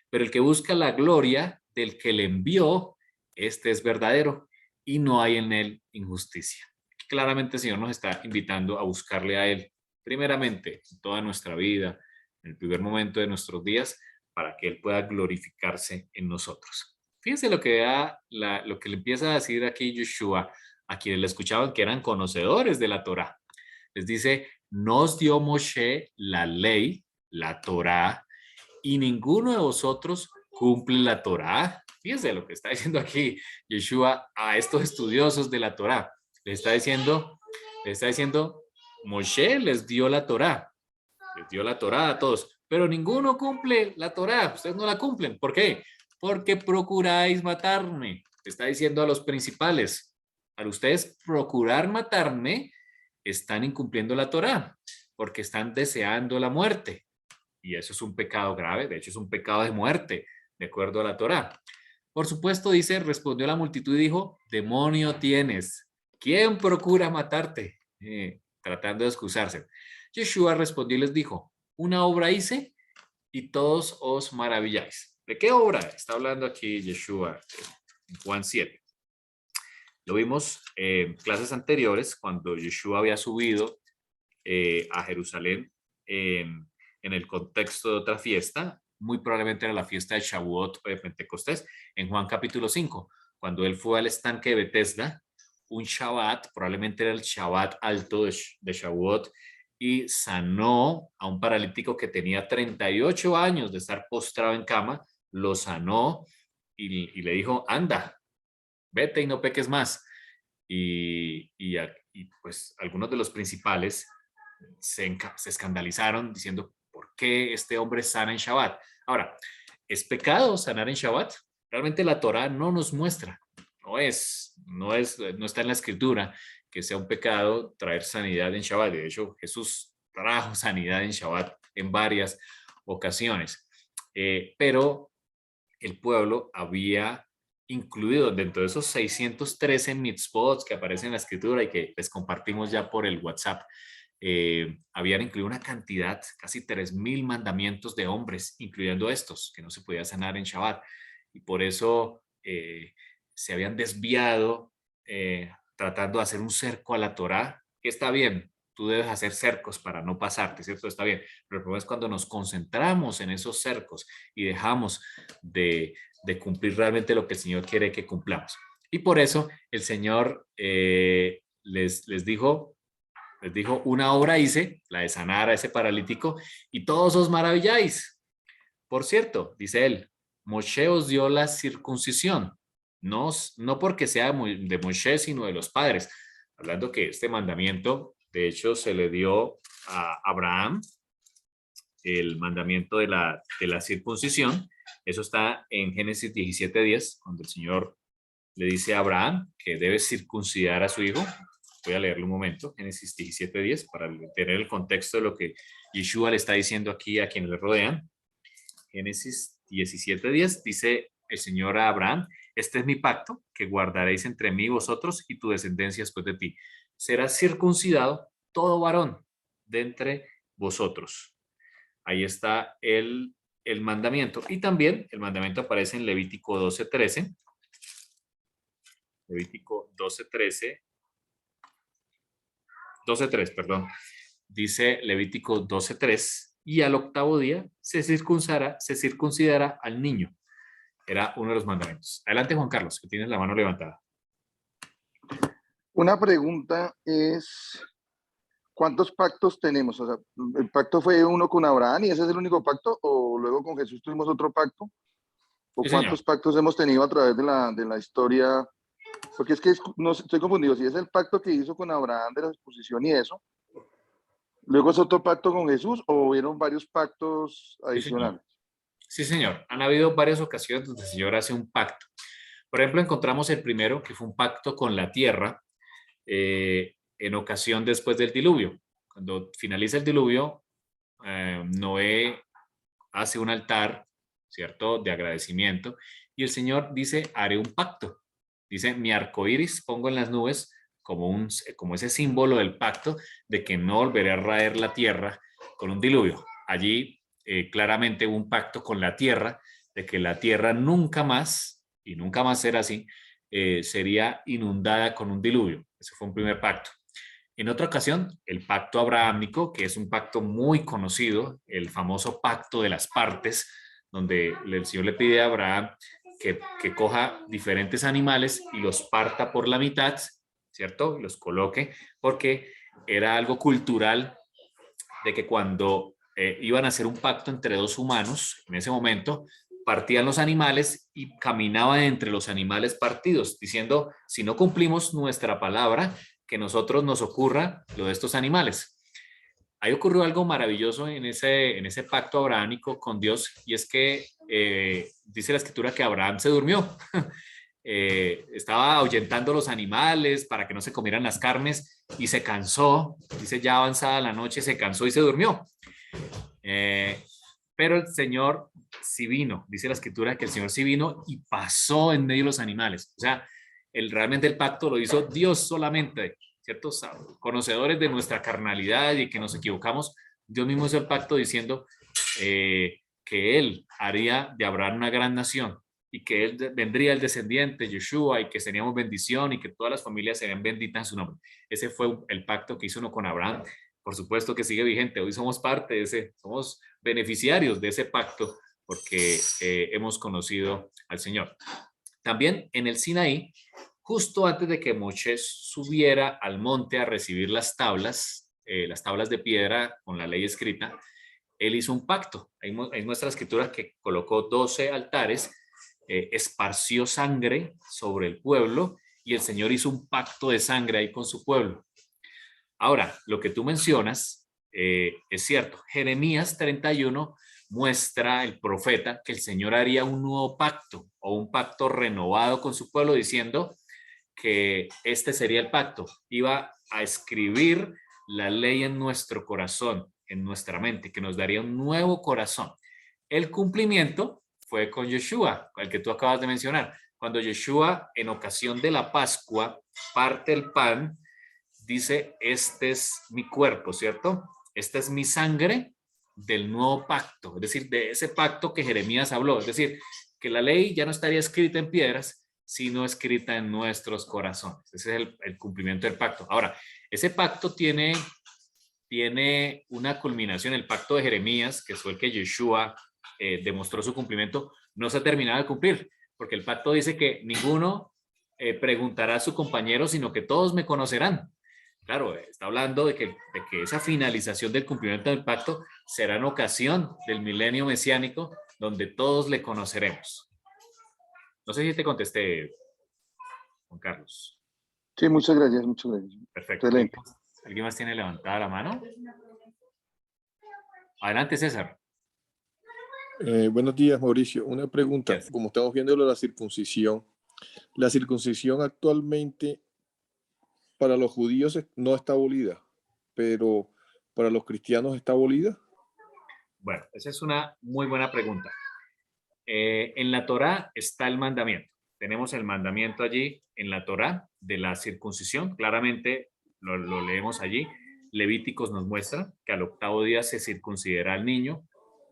Pero el que busca la gloria del que le envió, este es verdadero y no hay en él injusticia. Claramente el Señor nos está invitando a buscarle a Él, primeramente, en toda nuestra vida, en el primer momento de nuestros días, para que Él pueda glorificarse en nosotros. Fíjense lo que le empieza a decir aquí Yeshua a quienes le escuchaban que eran conocedores de la Torá. Les dice, nos dio Moshe la ley, la Torá, y ninguno de vosotros cumple la Torá. Fíjense lo que está diciendo aquí Yeshua a estos estudiosos de la Torá. Le está diciendo, Moshe les dio la Torá, les dio la Torá a todos, pero ninguno cumple la Torá, ustedes no la cumplen. ¿Por qué? Porque procuráis matarme. Está diciendo a los principales, al ustedes procurar matarme, están incumpliendo la Torá, porque están deseando la muerte. Y eso es un pecado grave, de hecho es un pecado de muerte, de acuerdo a la Torá. Por supuesto, dice, respondió la multitud y dijo, demonio tienes, ¿quién procura matarte? Tratando de excusarse. Yeshua respondió y les dijo, una obra hice y todos os maravilláis. ¿De qué obra está hablando aquí Yeshua en Juan 7? Lo vimos en clases anteriores, cuando Yeshua había subido a Jerusalén en el contexto de otra fiesta, muy probablemente era la fiesta de Shavuot o de Pentecostés, en Juan capítulo 5, cuando él fue al estanque de Bethesda, un Shabbat, probablemente era el Shabbat alto de Shavuot, y sanó a un paralítico que tenía 38 años de estar postrado en cama, lo sanó y le dijo, anda, vete y no peques más. Y pues algunos de los principales se escandalizaron diciendo, ¿por qué este hombre sana en Shabbat? Ahora, ¿es pecado sanar en Shabbat? Realmente la Torá no nos muestra, no está en la escritura que sea un pecado traer sanidad en Shabbat. De hecho, Jesús trajo sanidad en Shabbat en varias ocasiones. Pero el pueblo había incluido dentro de esos 613 mitzvot que aparecen en la escritura y que les compartimos ya por el WhatsApp, habían incluido una cantidad, casi 3.000 mandamientos de hombres, incluyendo estos, que no se podía sanar en Shabbat. Y por eso se habían desviado tratando de hacer un cerco a la Torá, que está bien, tú debes hacer cercos para no pasarte, ¿cierto? Está bien, pero el problema es cuando nos concentramos en esos cercos y dejamos de cumplir realmente lo que el Señor quiere que cumplamos. Y por eso el Señor les dijo, una obra hice, la de sanar a ese paralítico, y todos os maravilláis. Por cierto, dice él, Moshe os dio la circuncisión, no porque sea de Moshe, sino de los padres. Hablando que este mandamiento, de hecho, se le dio a Abraham, el mandamiento de la circuncisión. Eso está en Génesis 17:10, cuando el Señor le dice a Abraham que debe circuncidar a su hijo. Voy a leerlo un momento, Génesis 17:10, para tener el contexto de lo que Yeshua le está diciendo aquí a quienes le rodean. Génesis 17:10 dice el Señor a Abraham, este es mi pacto que guardaréis entre mí, vosotros y tu descendencia después de ti. Será circuncidado todo varón de entre vosotros. Ahí está el mandamiento. Y también el mandamiento aparece en Levítico 12:13. Levítico 12:3, perdón. Dice Levítico 12:3, y al octavo día se circuncidará al niño. Era uno de los mandamientos. Adelante, Juan Carlos, que tienes la mano levantada. Una pregunta es, ¿cuántos pactos tenemos? O sea, ¿el pacto fue uno con Abraham y ese es el único pacto? ¿O luego con Jesús tuvimos otro pacto? ¿O Sí, señor. cuántos pactos hemos tenido a través de la historia? Porque es que no, estoy confundido. Si es el pacto que hizo con Abraham de la exposición y eso, ¿luego es otro pacto con Jesús o hubieron varios pactos Sí, señor. adicionales? Sí, señor. Han habido varias ocasiones donde el Señor hace un pacto. Por ejemplo, encontramos el primero, que fue un pacto con la tierra, en ocasión después del diluvio. Cuando finaliza el diluvio, Noé hace un altar, ¿cierto?, de agradecimiento, y el Señor dice, haré un pacto. Dice, mi arco iris pongo en las nubes como ese símbolo del pacto de que no volveré a raer la tierra con un diluvio. Allí claramente hubo un pacto con la tierra, de que la tierra nunca más, y nunca más será así, sería inundada con un diluvio. Ese fue un primer pacto. En otra ocasión, el pacto abrahámico, que es un pacto muy conocido, el famoso pacto de las partes, donde el Señor le pide a Abraham que coja diferentes animales y los parta por la mitad, ¿cierto? Y los coloque, porque era algo cultural de que cuando iban a hacer un pacto entre dos humanos, en ese momento, partían los animales y caminaban entre los animales partidos, diciendo, si no cumplimos nuestra palabra, que nosotros nos ocurra lo de estos animales. Ahí ocurrió algo maravilloso en ese pacto abrahámico con Dios, y es que dice la escritura que Abraham se durmió. Estaba ahuyentando los animales para que no se comieran las carnes y se cansó, dice ya avanzada la noche, se cansó y se durmió. Pero el Señor sí vino, dice la escritura que el Señor sí vino y pasó en medio de los animales. O sea, realmente el pacto lo hizo Dios solamente, ¿cierto? Conocedores de nuestra carnalidad y que nos equivocamos, Dios mismo hizo el pacto diciendo que Él haría de Abraham una gran nación y que él vendría el descendiente, Yeshua, y que teníamos bendición y que todas las familias serían benditas en su nombre. Ese fue el pacto que hizo uno con Abraham. Por supuesto que sigue vigente. Hoy somos parte de somos beneficiarios de ese pacto porque hemos conocido al Señor. También en el Sinaí, justo antes de que Moisés subiera al monte a recibir las tablas de piedra con la ley escrita, él hizo un pacto. Hay nuestra escritura que colocó 12 altares, esparció sangre sobre el pueblo y el Señor hizo un pacto de sangre ahí con su pueblo. Ahora, lo que tú mencionas es cierto. Jeremías 31 muestra el profeta que el Señor haría un nuevo pacto o un pacto renovado con su pueblo, diciendo que este sería el pacto. Iba a escribir la ley en nuestro corazón, en nuestra mente, que nos daría un nuevo corazón. El cumplimiento fue con Yeshua, el que tú acabas de mencionar. Cuando Yeshua, en ocasión de la Pascua, parte el pan, dice, este es mi cuerpo, ¿cierto? Esta es mi sangre del nuevo pacto, es decir, de ese pacto que Jeremías habló, es decir, que la ley ya no estaría escrita en piedras, sino escrita en nuestros corazones. Ese es el cumplimiento del pacto. Ahora, ese pacto tiene una culminación. El pacto de Jeremías, que fue el que Yeshua demostró su cumplimiento, no se ha terminado de cumplir, porque el pacto dice que ninguno preguntará a su compañero, sino que todos me conocerán. Claro, está hablando de que esa finalización del cumplimiento del pacto será en ocasión del milenio mesiánico, donde todos le conoceremos. No sé si te contesté, Juan Carlos. Sí, muchas gracias, muchas gracias. Perfecto. Excelente. ¿Alguien más tiene levantada la mano? Adelante, César. Buenos días, Mauricio. Una pregunta. Yes. Como estamos viendo la circuncisión actualmente para los judíos no está abolida, pero para los cristianos está abolida. Bueno, esa es una muy buena pregunta. En la Torá está el mandamiento. Tenemos el mandamiento allí en la Torá de la circuncisión. Claramente lo leemos allí. Levíticos nos muestra que al octavo día se circuncidará al niño.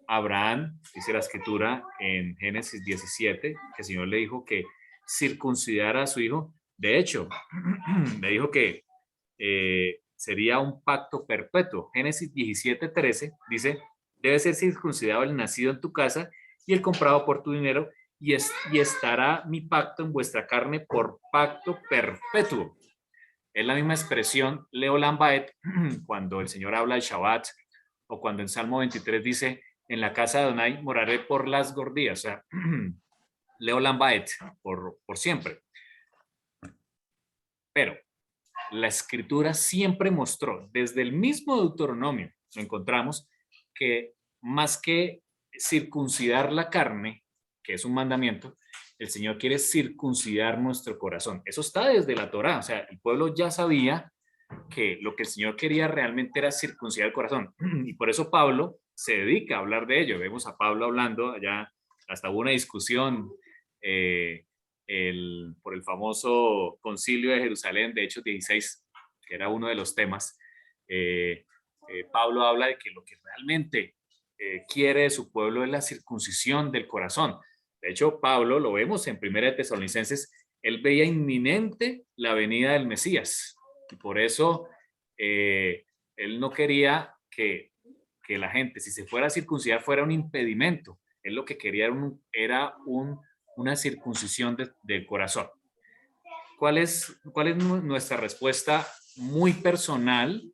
Abraham, dice la escritura en Génesis 17, que el Señor le dijo que circuncidara a su hijo. De hecho, le dijo que sería un pacto perpetuo. Génesis 17:13 dice, debe ser circuncidado el nacido en tu casa y el comprado por tu dinero, y estará mi pacto en vuestra carne por pacto perpetuo. Es la misma expresión, Leolam Baet, cuando el Señor habla del Shabbat, o cuando en Salmo 23 dice, en la casa de Adonai moraré por las gordías, o sea, Leolam Baet, por siempre. Pero la escritura siempre mostró, desde el mismo Deuteronomio, lo encontramos, que más que circuncidar la carne, que es un mandamiento, el Señor quiere circuncidar nuestro corazón. Eso está desde la Torá, o sea, el pueblo ya sabía que lo que el Señor quería realmente era circuncidar el corazón. Y por eso Pablo se dedica a hablar de ello. Vemos a Pablo hablando allá, hasta hubo una discusión por el famoso concilio de Jerusalén de Hechos 16, que era uno de los temas. Pablo habla de que lo que realmente quiere de su pueblo es la circuncisión del corazón. De hecho, Pablo, lo vemos en 1 de Tesalonicenses, él veía inminente la venida del Mesías. Y por eso él no quería que la gente, si se fuera a circuncidar, fuera un impedimento. Él lo que quería era una circuncisión del corazón. ¿Cuál es nuestra respuesta muy personal?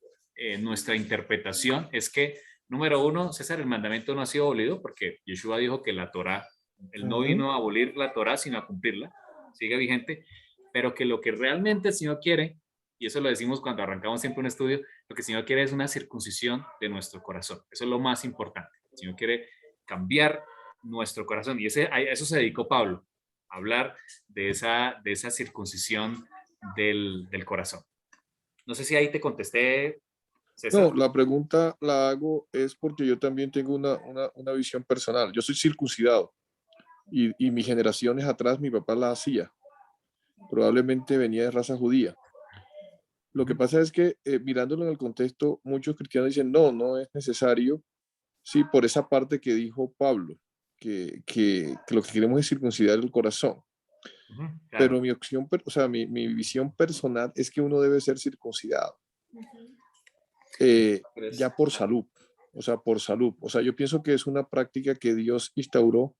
Nuestra interpretación es que, número uno, César, el mandamiento no ha sido abolido porque Yeshua dijo que la Torá, él no vino a abolir la Torá, sino a cumplirla, sigue vigente, pero que lo que realmente el Señor quiere, y eso lo decimos cuando arrancamos siempre un estudio, lo que el Señor quiere es una circuncisión de nuestro corazón. Eso es lo más importante. El Señor quiere cambiar nuestro corazón, y a eso se dedicó Pablo, a hablar de esa circuncisión del corazón. No sé si ahí te contesté, César. No, la pregunta la hago es porque yo también tengo una visión personal. Yo soy circuncidado y mis generaciones atrás mi papá la hacía. Probablemente venía de raza judía. Lo que pasa es que mirándolo en el contexto, muchos cristianos dicen, no, no es necesario. Sí, por esa parte que dijo Pablo, que lo que queremos es circuncidar el corazón. Claro. Pero mi opción, o sea, mi visión personal es que uno debe ser circuncidado. Ya por salud, o sea, por salud. O sea, yo pienso que es una práctica que Dios instauró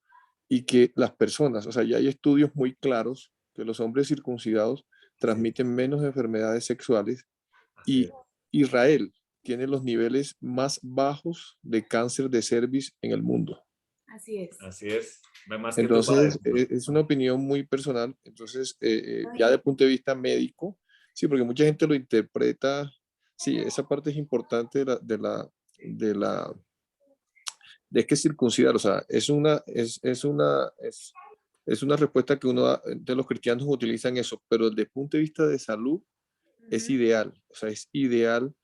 y que las personas, o sea, ya hay estudios muy claros que los hombres circuncidados transmiten menos enfermedades sexuales y Israel tiene los niveles más bajos de cáncer de cervix en el mundo. Así es. Así es. Más que Entonces, es una opinión muy personal. Entonces, ya desde el punto de vista médico, sí, porque mucha gente lo interpreta, sí, esa parte es importante de que circuncidar, o sea, es una respuesta que uno de los cristianos utilizan eso, pero desde el punto de vista de salud es ideal, o sea, es ideal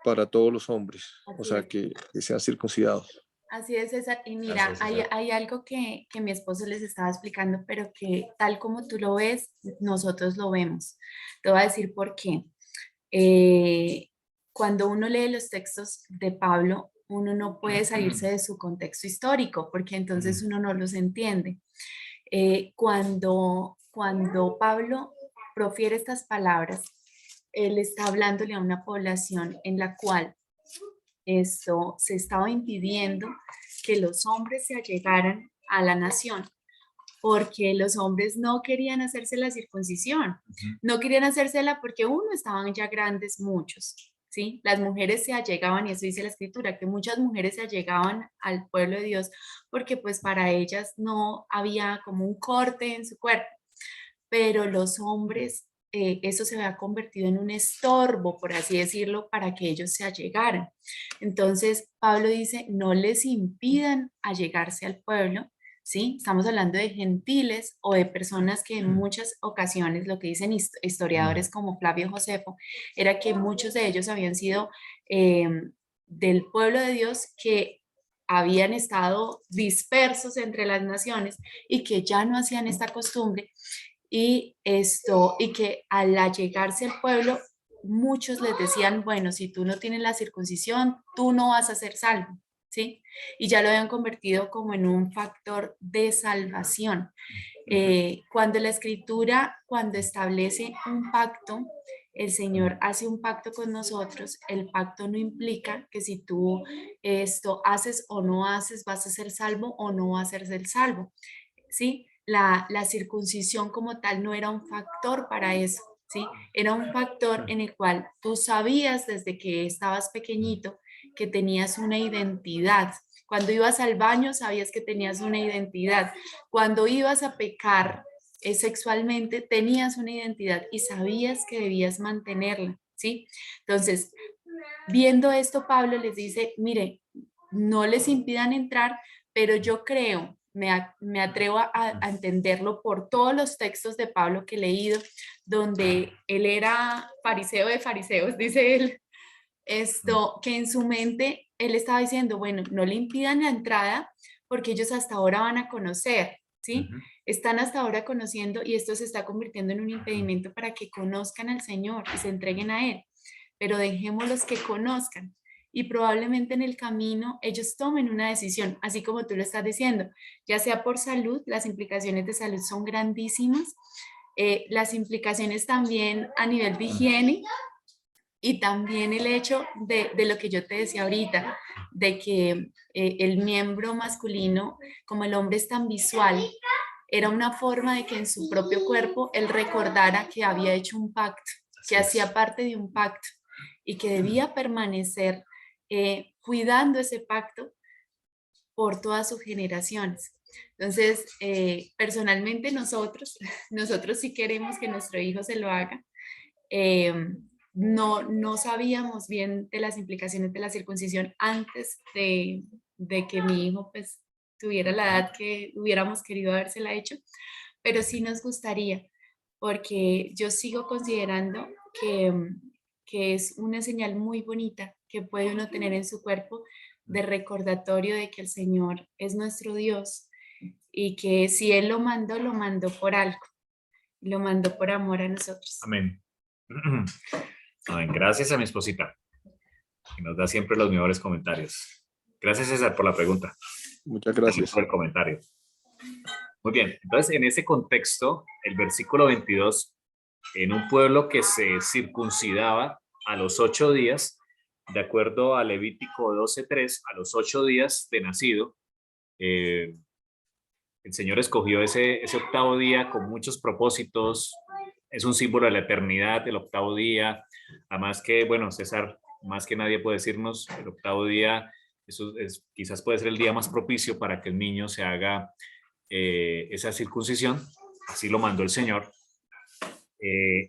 para todos los hombres, o sea, que sean circuncidados. Así es, César. Y mira, hay algo que mi esposo les estaba explicando, pero que tal como tú lo ves, nosotros lo vemos. Te voy a decir por qué. Cuando uno lee los textos de Pablo, uno no puede salirse de su contexto histórico, porque entonces uno no los entiende. Cuando Pablo profiere estas palabras, él está hablándole a una población en la cual esto se estaba impidiendo que los hombres se allegaran a la nación, porque los hombres no querían hacerse la circuncisión, no querían hacérsela porque uno, estaban ya grandes muchos, ¿sí? Las mujeres se allegaban, y eso dice la escritura, que muchas mujeres se allegaban al pueblo de Dios porque pues para ellas no había como un corte en su cuerpo, pero los hombres, eso se había convertido en un estorbo, por así decirlo, para que ellos se allegaran. Entonces, Pablo dice, no les impidan allegarse al pueblo, ¿sí? Estamos hablando de gentiles o de personas que en muchas ocasiones, lo que dicen historiadores como Flavio Josefo, era que muchos de ellos habían sido del pueblo de Dios, que habían estado dispersos entre las naciones y que ya no hacían esta costumbre, y que al allegarse al pueblo, muchos les decían, bueno, si tú no tienes la circuncisión, tú no vas a ser salvo, ¿sí? Y ya lo habían convertido como en un factor de salvación. Cuando la escritura, cuando establece un pacto, el Señor hace un pacto con nosotros. El pacto no implica que si tú haces o no haces, vas a ser salvo o no vas a ser salvo, ¿sí? La circuncisión como tal no era un factor para eso, ¿sí? Era un factor en el cual tú sabías desde que estabas pequeñito que tenías una identidad. Cuando ibas al baño sabías que tenías una identidad. Cuando ibas a pecar sexualmente tenías una identidad y sabías que debías mantenerla, ¿sí? Entonces, viendo esto, Pablo les dice, mire, no les impidan entrar, pero yo creo me atrevo a entenderlo por todos los textos de Pablo que he leído, donde él era fariseo de fariseos, dice él, que en su mente él estaba diciendo, bueno, no le impidan la entrada porque ellos hasta ahora van a conocer, ¿sí? Están hasta ahora conociendo y esto se está convirtiendo en un impedimento para que conozcan al Señor y se entreguen a Él, pero dejémoslos que conozcan y probablemente en el camino ellos tomen una decisión, así como tú lo estás diciendo, ya sea por salud, las implicaciones de salud son grandísimas, las implicaciones también a nivel de higiene y también el hecho de lo que yo te decía ahorita, de que el miembro masculino, como el hombre es tan visual, era una forma de que en su propio cuerpo él recordara que había hecho un pacto, que hacía parte de un pacto y que debía permanecer cuidando ese pacto por todas sus generaciones. Entonces, personalmente nosotros sí queremos que nuestro hijo se lo haga. No sabíamos bien de las implicaciones de la circuncisión antes de que mi hijo pues tuviera la edad que hubiéramos querido habérsela hecho, pero sí nos gustaría, porque yo sigo considerando que es una señal muy bonita que puede uno tener en su cuerpo de recordatorio de que el Señor es nuestro Dios y que si Él lo mandó por algo, lo mandó por amor a nosotros. Amén. Amén. Gracias a mi esposita, que nos da siempre los mejores comentarios. Gracias, César, por la pregunta. Muchas gracias. Por el comentario. Muy bien, entonces en ese contexto, el versículo 22, en un pueblo que se circuncidaba a los 8 días, de acuerdo a Levítico 12:3, a los 8 días de nacido, el Señor escogió ese octavo día con muchos propósitos. Es un símbolo de la eternidad, el octavo día. Además que, bueno, César, más que nadie puede decirnos, el octavo día, quizás puede ser el día más propicio para que el niño se haga esa circuncisión. Así lo mandó el Señor.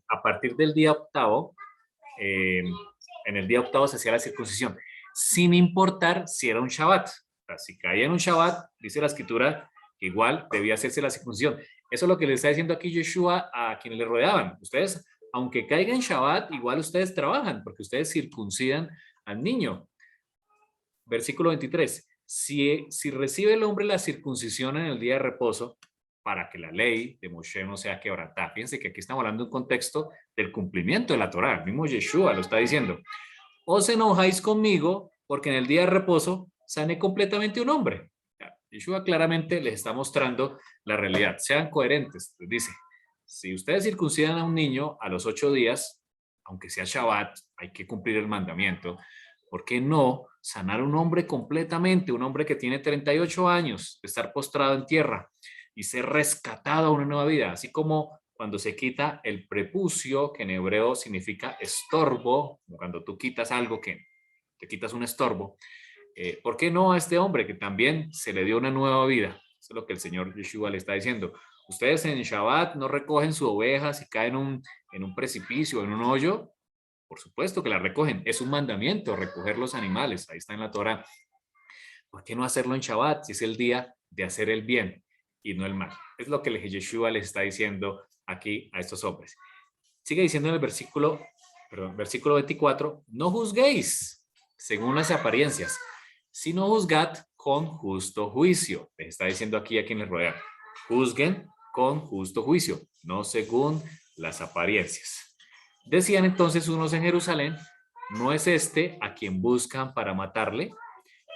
A partir del día octavo, en el día octavo se hacía la circuncisión, sin importar si era un Shabbat. O sea, si caía en un Shabbat, dice la Escritura, igual debía hacerse la circuncisión. Eso es lo que le está diciendo aquí Yeshua a quienes le rodeaban. Ustedes, aunque caigan en Shabbat, igual ustedes trabajan, porque ustedes circuncidan al niño. Versículo 23. Si recibe el hombre la circuncisión en el día de reposo, para que la ley de Moshe no sea quebrantada. Fíjense que aquí estamos hablando de un contexto del cumplimiento de la Torá. El mismo Yeshua lo está diciendo. Os enojáis conmigo porque en el día de reposo sané completamente un hombre. Yeshua claramente les está mostrando la realidad. Sean coherentes. Les dice, si ustedes circuncidan a un niño a los 8 días, aunque sea Shabbat, hay que cumplir el mandamiento. ¿Por qué no sanar a un hombre completamente? Un hombre que tiene 38 años de estar postrado en tierra y ser rescatado a una nueva vida. Así como cuando se quita el prepucio, que en hebreo significa estorbo, cuando tú quitas algo que te quitas un estorbo. ¿Por qué no a este hombre que también se le dio una nueva vida? Eso es lo que el Señor Yeshua le está diciendo. Ustedes en Shabbat no recogen sus ovejas y caen en un precipicio, en un hoyo. Por supuesto que la recogen. Es un mandamiento recoger los animales. Ahí está en la Torá. ¿Por qué no hacerlo en Shabbat si es el día de hacer el bien y no el mal? Es lo que Yeshua les está diciendo aquí a estos hombres. Sigue diciendo en el versículo 24, no juzguéis según las apariencias, sino juzgad con justo juicio. Les está diciendo aquí a quien les rodea. Juzguen con justo juicio, no según las apariencias. Decían entonces unos en Jerusalén, ¿no es este a quien buscan para matarle?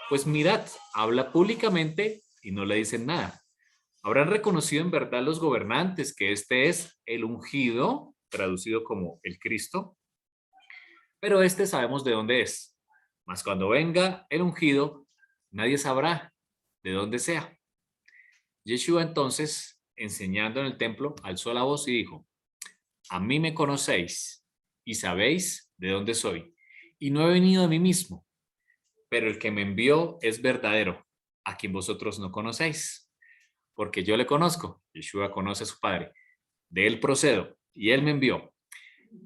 Pues mirad, habla públicamente y no le dicen nada. Habrán reconocido en verdad los gobernantes que este es el ungido, traducido como el Cristo, pero este sabemos de dónde es. Mas cuando venga el ungido, nadie sabrá de dónde sea. Yeshua entonces, enseñando en el templo, alzó la voz y dijo, a mí me conocéis y sabéis de dónde soy, y no he venido de mí mismo, pero el que me envió es verdadero, a quien vosotros no conocéis, porque yo le conozco. Yeshua conoce a su Padre, de él procedo, y él me envió.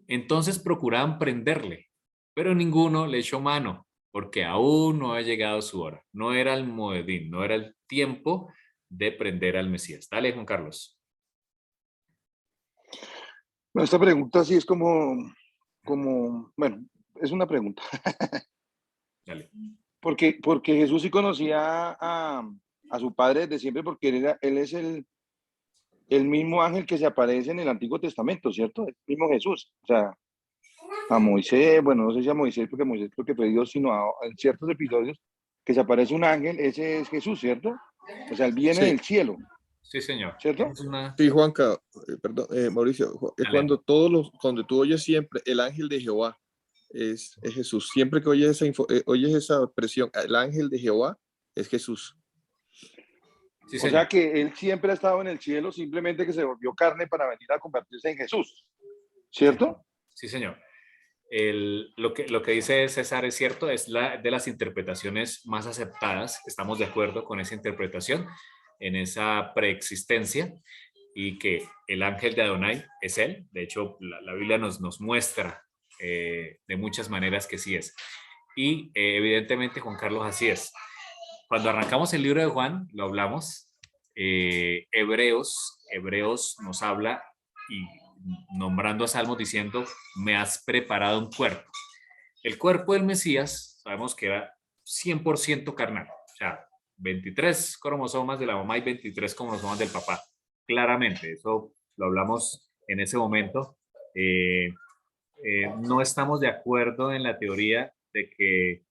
Entonces procuraban prenderle, pero ninguno le echó mano, porque aún no ha llegado su hora. No era el Moedín, no era el tiempo de prender al Mesías. Dale, Juan Carlos. Bueno, esta pregunta sí es bueno, es una pregunta. Dale. Porque Jesús sí conocía a su padre desde siempre, porque él es el mismo ángel que se aparece en el Antiguo Testamento, ¿cierto? El mismo Jesús. O sea, a Moisés, bueno, no sé si a Moisés, porque Moisés creo que fue Dios, sino en ciertos episodios que se aparece un ángel, ese es Jesús, ¿cierto? O sea, él viene Sí, del cielo, Sí, señor. ¿cierto? Es una... sí, Juanca, perdón, Mauricio, es Dale. cuando cuando tú oyes siempre el ángel de Jehová, es Jesús. Siempre que oyes esa expresión, el ángel de Jehová, es Jesús. Sí, O señor. sea que él siempre ha estado en el cielo, simplemente que se volvió carne para venir a convertirse en Jesús, ¿cierto? Sí, señor. Lo que dice César es cierto, es de las interpretaciones más aceptadas. Estamos de acuerdo con esa interpretación, en esa preexistencia, y que el ángel de Adonai es él. De hecho, la Biblia nos muestra de muchas maneras que sí es. Y evidentemente, Juan Carlos, así es. Cuando arrancamos el libro de Juan, lo hablamos, Hebreos nos habla y nombrando a Salmos diciendo, me has preparado un cuerpo. El cuerpo del Mesías, sabemos que era 100% carnal, o sea, 23 cromosomas de la mamá y 23 cromosomas del papá, claramente, eso lo hablamos en ese momento. No estamos de acuerdo en la teoría de que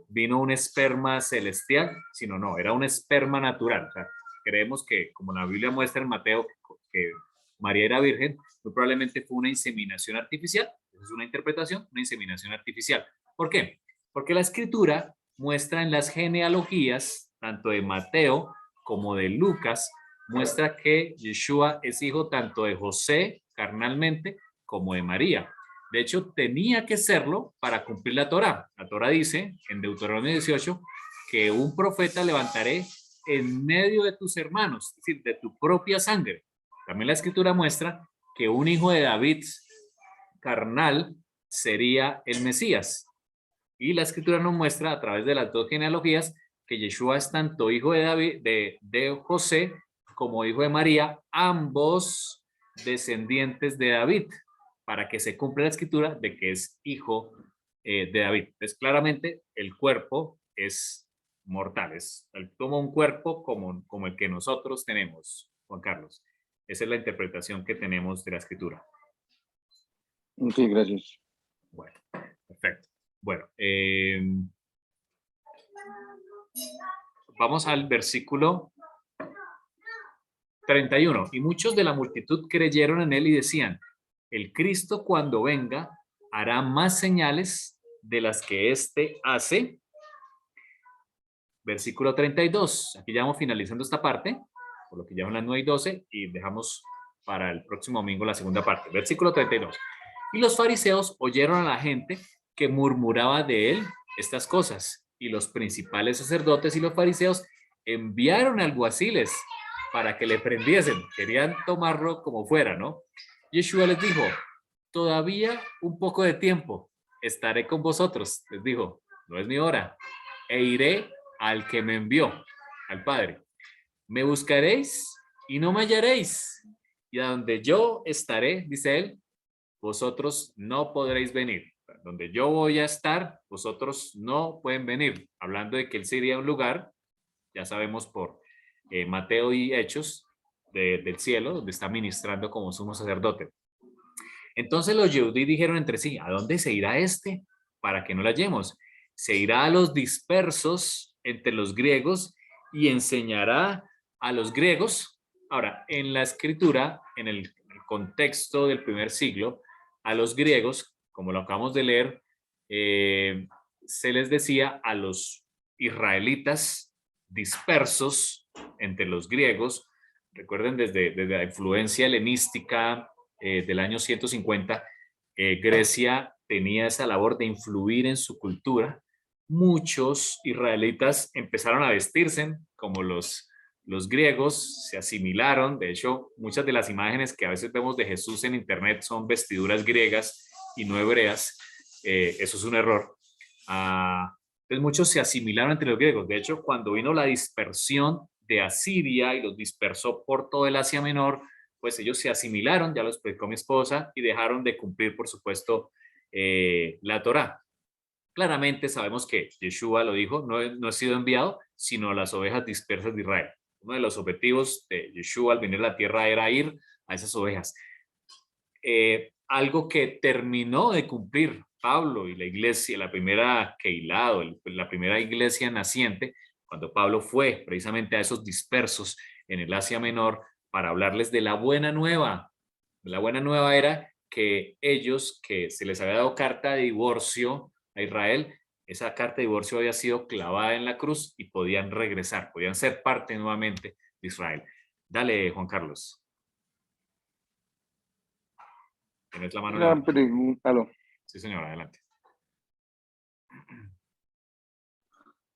vino un esperma celestial, sino no, era un esperma natural. O sea, creemos que, como la Biblia muestra en Mateo, que María era virgen, muy probablemente fue una inseminación artificial. Esa es una interpretación, una inseminación artificial. ¿Por qué? Porque la escritura muestra en las genealogías, tanto de Mateo como de Lucas, muestra que Yeshua es hijo tanto de José carnalmente como de María. De hecho, tenía que serlo para cumplir la Torá. La Torá dice en Deuteronomio 18 que un profeta levantaré en medio de tus hermanos, es decir, de tu propia sangre. También la escritura muestra que un hijo de David carnal sería el Mesías. Y la escritura nos muestra a través de las dos genealogías que Yeshua es tanto hijo de David, de José, como hijo de María, ambos descendientes de David, para que se cumpla la escritura de que es hijo de David. Entonces, claramente, el cuerpo es mortal, él toma un cuerpo como el que nosotros tenemos, Juan Carlos. Esa es la interpretación que tenemos de la escritura. Sí, gracias. Bueno, perfecto. Bueno, vamos al versículo 31. Y muchos de la multitud creyeron en él y decían, el Cristo cuando venga hará más señales de las que éste hace. Versículo 32. Aquí ya vamos finalizando esta parte, por lo que ya son las 9:12 y dejamos para el próximo domingo la segunda parte. Versículo 32. Y los fariseos oyeron a la gente que murmuraba de él estas cosas, y los principales sacerdotes y los fariseos enviaron alguaciles para que le prendiesen. Querían tomarlo como fuera, ¿no? Yeshua les dijo, todavía un poco de tiempo estaré con vosotros. Les dijo, no es mi hora. E iré al que me envió, al Padre. Me buscaréis y no me hallaréis. Y a donde yo estaré, dice él, vosotros no podréis venir. Donde yo voy a estar, vosotros no pueden venir. Hablando de que él se iría a un lugar, ya sabemos por Mateo y Hechos del cielo, donde está ministrando como sumo sacerdote. Entonces los Yehudí dijeron entre sí, ¿a dónde se irá este? Para que no lo hallemos. Se irá a los dispersos entre los griegos y enseñará a los griegos. Ahora, en la escritura, en el contexto del primer siglo, a los griegos, como lo acabamos de leer, se les decía a los israelitas dispersos entre los griegos. Recuerden, desde la influencia helenística del año 150, Grecia tenía esa labor de influir en su cultura. Muchos israelitas empezaron a vestirse como los griegos, se asimilaron. De hecho, muchas de las imágenes que a veces vemos de Jesús en internet son vestiduras griegas y no hebreas. Eso es un error. Entonces muchos se asimilaron entre los griegos. De hecho, cuando vino la dispersión de Asiria y los dispersó por todo el Asia Menor, pues ellos se asimilaron, ya lo explicó mi esposa, y dejaron de cumplir, por supuesto, la Torá. Claramente sabemos que Yeshua lo dijo, no he sido enviado, sino a las ovejas dispersas de Israel. Uno de los objetivos de Yeshua al venir a la tierra era ir a esas ovejas. Algo que terminó de cumplir Pablo y la iglesia, la primera Keilá, la primera iglesia naciente, cuando Pablo fue precisamente a esos dispersos en el Asia Menor para hablarles de la buena nueva. La buena nueva era que ellos, que se les había dado carta de divorcio a Israel, esa carta de divorcio había sido clavada en la cruz y podían regresar, podían ser parte nuevamente de Israel. Dale, Juan Carlos. Tienes la mano. Una pregunta. Aló. Sí, señor, adelante.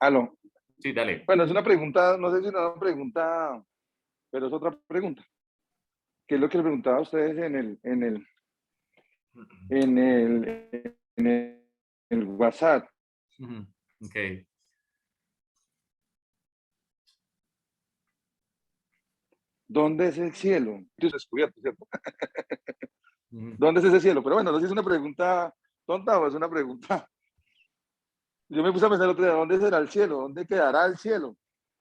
Aló. Sí, dale. Bueno, es una pregunta, no sé si es una pregunta, pero es otra pregunta. ¿Qué es lo que le preguntaba a ustedes en el WhatsApp? Ok. ¿Dónde es el cielo? Dios descubierto, ¿cierto? ¿Dónde es ese cielo? Pero bueno, no sé si es una pregunta tonta o es una pregunta. Yo me puse a pensar otro día, ¿dónde será el cielo? ¿Dónde quedará el cielo?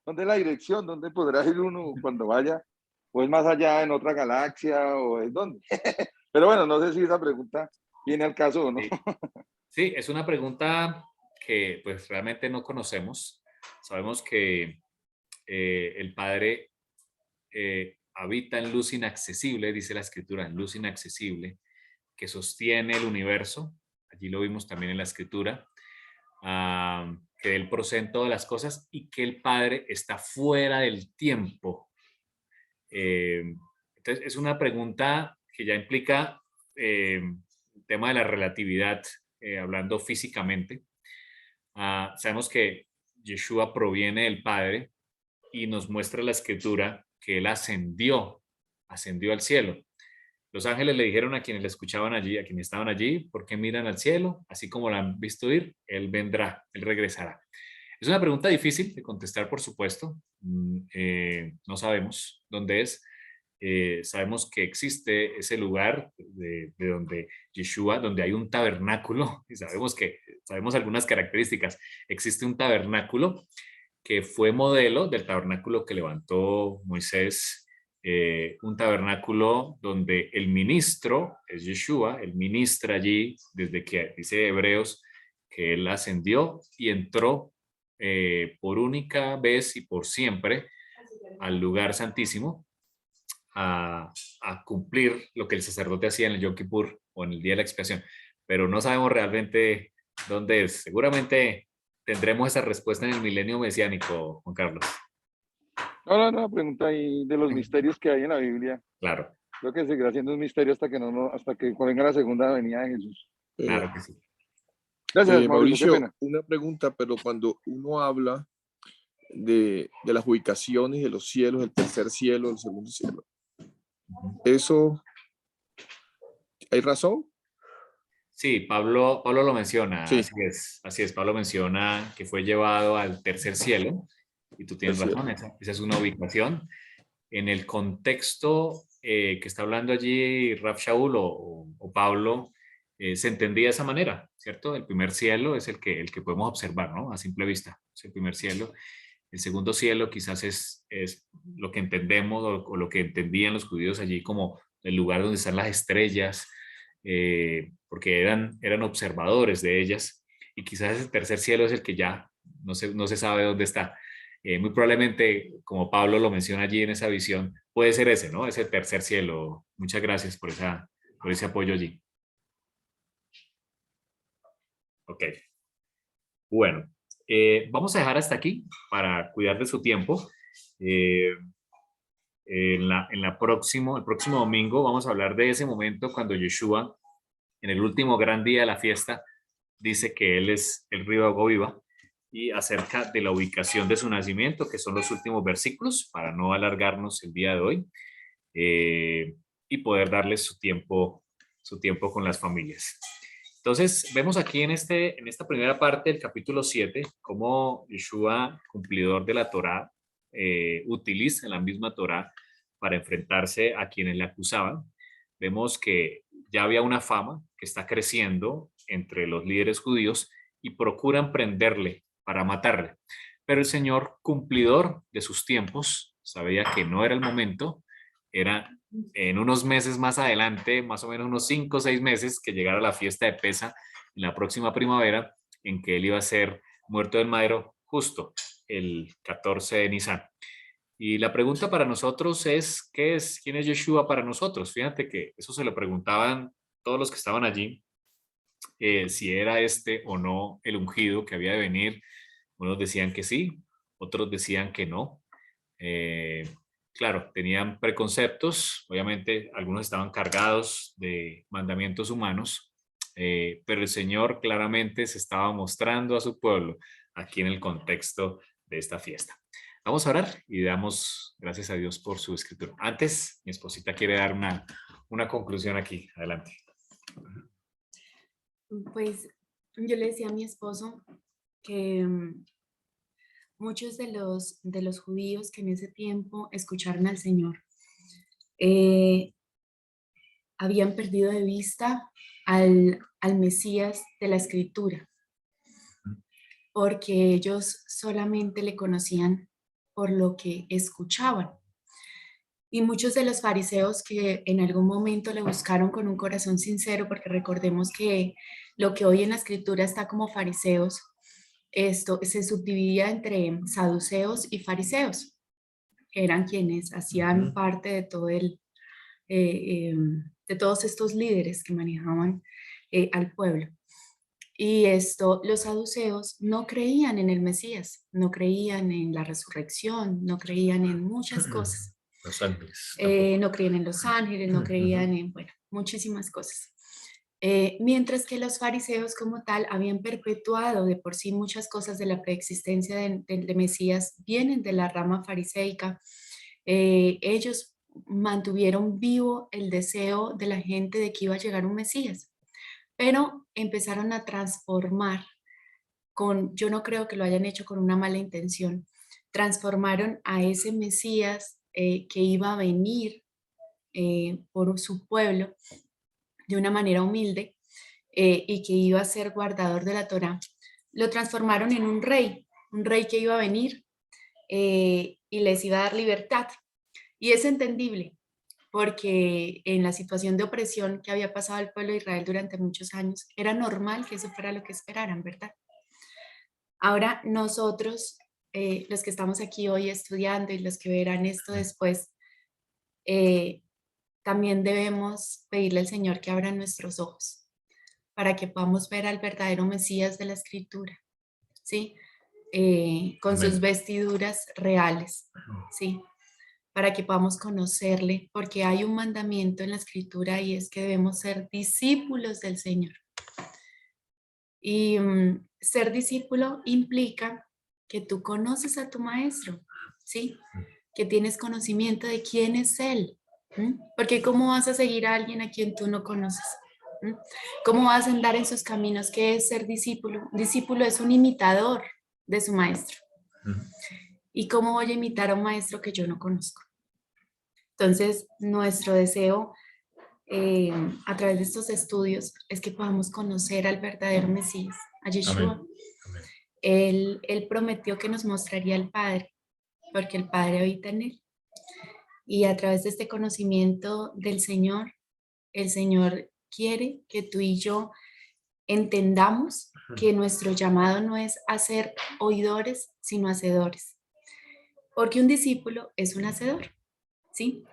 ¿Dónde es la dirección? ¿Dónde podrá ir uno cuando vaya? ¿O es más allá en otra galaxia? ¿O es dónde? Pero bueno, no sé si esa pregunta viene al caso o no. Sí. Sí, es una pregunta que pues realmente no conocemos. Sabemos que el Padre habita en luz inaccesible, dice la Escritura, en luz inaccesible, que sostiene el universo. Allí lo vimos también en la Escritura. Que Él procede todas las cosas y que el Padre está fuera del tiempo. Entonces, es una pregunta que ya implica el tema de la relatividad, hablando físicamente. Sabemos que Yeshua proviene del Padre y nos muestra la Escritura que Él ascendió al cielo. Los ángeles le dijeron a quienes le escuchaban allí, a quienes estaban allí, ¿por qué miran al cielo? Así como lo han visto ir, Él vendrá, Él regresará. Es una pregunta difícil de contestar, por supuesto. No sabemos dónde es. Sabemos que existe ese lugar de donde Yeshua, donde hay un tabernáculo, y sabemos algunas características. Existe un tabernáculo que fue modelo del tabernáculo que levantó Moisés, un tabernáculo donde el ministro es Yeshua, él ministra allí desde que dice Hebreos que él ascendió y entró por única vez y por siempre al lugar santísimo a cumplir lo que el sacerdote hacía en el Yom Kippur o en el día de la expiación, pero no sabemos realmente dónde es. Seguramente tendremos esa respuesta en el milenio mesiánico, Juan Carlos. No, pregunta ahí de los misterios que hay en la Biblia. Claro. Creo que seguirá siendo un misterio hasta que venga la segunda venida de Jesús. Claro que sí. Gracias, Mauricio, qué pena. Una pregunta, pero cuando uno habla de las ubicaciones de los cielos, el tercer cielo, el segundo cielo, ¿eso hay razón? Sí, Pablo lo menciona, Sí. así es, Pablo menciona que fue llevado al tercer cielo, y tú tienes razón, esa es una ubicación. En el contexto que está hablando allí Rav Shaul o Pablo, se entendía de esa manera, ¿cierto? El primer cielo es el que podemos observar, ¿no? A simple vista, es el primer cielo. El segundo cielo quizás es lo que entendemos o lo que entendían los judíos allí como el lugar donde están las estrellas, porque eran observadores de ellas, y quizás el tercer cielo es el que ya no se sabe dónde está. Muy probablemente, como Pablo lo menciona allí en esa visión, puede ser ese, ¿no? Ese tercer cielo. Muchas gracias por ese apoyo allí. Ok. Bueno, vamos a dejar hasta aquí para cuidar de su tiempo. El próximo domingo vamos a hablar de ese momento cuando Yeshua, en el último gran día de la fiesta, dice que Él es el río de agua viva, y acerca de la ubicación de su nacimiento, que son los últimos versículos, para no alargarnos el día de hoy, y poder darles su tiempo con las familias. Entonces, vemos aquí en esta primera parte del capítulo 7, cómo Yeshua, cumplidor de la Torá, utiliza la misma Torá para enfrentarse a quienes le acusaban. Vemos que ya había una fama que está creciendo entre los líderes judíos y procuran prenderle para matarle. Pero el Señor, cumplidor de sus tiempos, sabía que no era el momento, era en unos meses más adelante, más o menos unos 5 o 6 meses, que llegara la fiesta de Pesa en la próxima primavera, en que él iba a ser muerto del madero justo el 14 de Nisan. Y la pregunta para nosotros es, ¿quién es Yeshua para nosotros? Fíjate que eso se lo preguntaban todos los que estaban allí, si era este o no el ungido que había de venir. Unos decían que sí, otros decían que no. Eh, claro, tenían preconceptos, obviamente algunos estaban cargados de mandamientos humanos, pero el Señor claramente se estaba mostrando a su pueblo aquí en el contexto de esta fiesta. Vamos a orar y damos gracias a Dios por su escritura. Antes, mi esposita quiere dar una conclusión aquí. Adelante. Pues yo le decía a mi esposo que muchos de los judíos que en ese tiempo escucharon al Señor habían perdido de vista al Mesías de la Escritura, porque ellos solamente le conocían por lo que escuchaban. Y muchos de los fariseos que en algún momento le buscaron con un corazón sincero, porque recordemos que lo que hoy en la Escritura está como fariseos, esto se subdividía entre saduceos y fariseos, que eran quienes hacían parte de todo de todos estos líderes que manejaban al pueblo. Y los saduceos no creían en el Mesías, no creían en la resurrección, no creían en muchas cosas. Los ángeles. No creían en los ángeles, no creían en, bueno, muchísimas cosas. Mientras que los fariseos como tal habían perpetuado de por sí muchas cosas de la preexistencia de Mesías, vienen de la rama fariseica. Ellos mantuvieron vivo el deseo de la gente de que iba a llegar un Mesías, pero empezaron a transformar yo no creo que lo hayan hecho con una mala intención, transformaron a ese Mesías que iba a venir por su pueblo de una manera humilde y que iba a ser guardador de la Torá, lo transformaron en un rey que iba a venir y les iba a dar libertad. Y es entendible, porque en la situación de opresión que había pasado el pueblo de Israel durante muchos años, era normal que eso fuera lo que esperaran, ¿verdad? Ahora nosotros, los que estamos aquí hoy estudiando y los que verán esto después, también debemos pedirle al Señor que abra nuestros ojos para que podamos ver al verdadero Mesías de la Escritura, ¿sí? Con Amén. sus vestiduras reales, ¿sí? Para que podamos conocerle, porque hay un mandamiento en la Escritura y es que debemos ser discípulos del Señor. Y ser discípulo implica que tú conoces a tu maestro, ¿sí? Que tienes conocimiento de quién es él. Porque ¿cómo vas a seguir a alguien a quien tú no conoces? ¿Cómo vas a andar en sus caminos? ¿Qué es ser discípulo? Discípulo es un imitador de su maestro. ¿Y cómo voy a imitar a un maestro que yo no conozco? Entonces, nuestro deseo a través de estos estudios es que podamos conocer al verdadero Mesías, a Yeshua. Amén. Él prometió que nos mostraría al Padre, porque el Padre habita en él. Y a través de este conocimiento del Señor, el Señor quiere que tú y yo entendamos que nuestro llamado no es hacer oidores, sino hacedores. Porque un discípulo es un hacedor, ¿sí?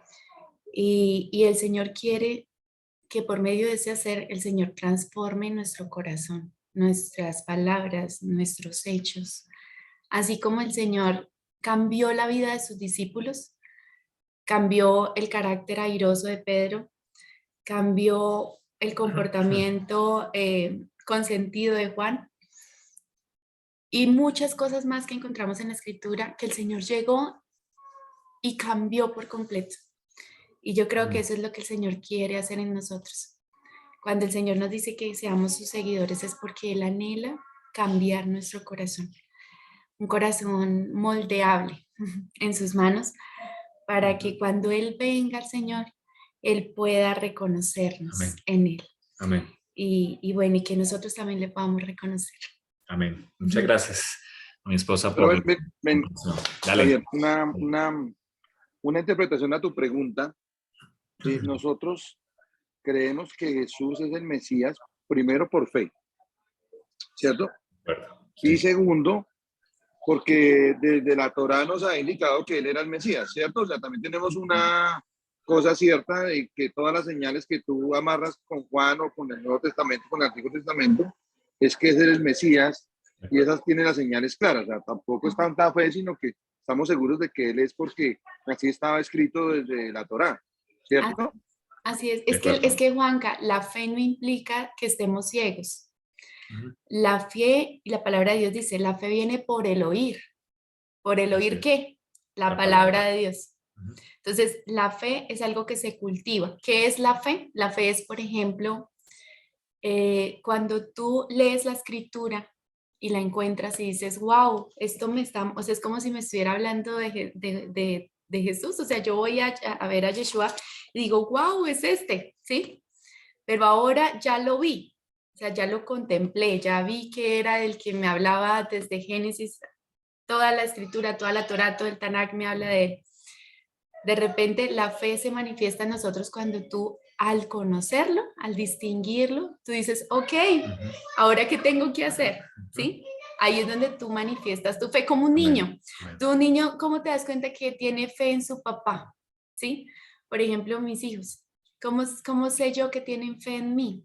Y el Señor quiere que por medio de ese hacer, el Señor transforme nuestro corazón, nuestras palabras, nuestros hechos. Así como el Señor cambió la vida de sus discípulos, cambió el carácter airoso de Pedro, cambió el comportamiento consentido de Juan y muchas cosas más que encontramos en la Escritura, que el Señor llegó y cambió por completo. Y yo creo que eso es lo que el Señor quiere hacer en nosotros. Cuando el Señor nos dice que seamos sus seguidores es porque Él anhela cambiar nuestro corazón. un corazón moldeable en sus manos para que cuando Él venga al Señor, Él pueda reconocernos Amén. en Él. Amén. Y bueno, y que nosotros también le podamos reconocer. Amén. Muchas gracias a mi esposa Pero por... Dale. Javier, una interpretación a tu pregunta. Nosotros creemos que Jesús es el Mesías, primero por fe, ¿cierto? Y Sí. segundo, porque desde la Torá nos ha indicado que él era el Mesías, ¿cierto? O sea, también tenemos una cosa cierta de que todas las señales que tú amarras con Juan o con el Nuevo Testamento, con el Antiguo Testamento, es que es el Mesías y esas tienen las señales claras. O sea, tampoco es tanta fe, sino que estamos seguros de que él es porque así estaba escrito desde la Torá, ¿cierto? Así es. De acuerdo. Es que, Juanca, la fe no implica que estemos ciegos. Ujú. La fe, y la palabra de Dios dice, la fe viene por el oír. ¿Por el Así oír es. qué? La La palabra palabra. de Dios. Ujú. Entonces, la fe es algo que se cultiva. ¿Qué es la fe? La fe es, por ejemplo, cuando tú lees la escritura y la encuentras y dices, wow, esto me está, o sea, es como si me estuviera hablando de Jesús. O sea, yo voy a ver a Yeshua y digo, wow, es este, ¿sí? Pero ahora ya lo vi, o sea, ya lo contemplé, ya vi que era el que me hablaba desde Génesis, toda la escritura, toda la Torá, todo el Tanakh me habla de él. De repente la fe se manifiesta en nosotros cuando tú al conocerlo, al distinguirlo, tú dices, ok, ¿ahora qué tengo que hacer? ¿Sí? Ahí es donde tú manifiestas tu fe como un niño. Amén. Tú, un niño, ¿cómo te das cuenta que tiene fe en su papá? ¿Sí? Por ejemplo, mis hijos. ¿Cómo sé yo que tienen fe en mí?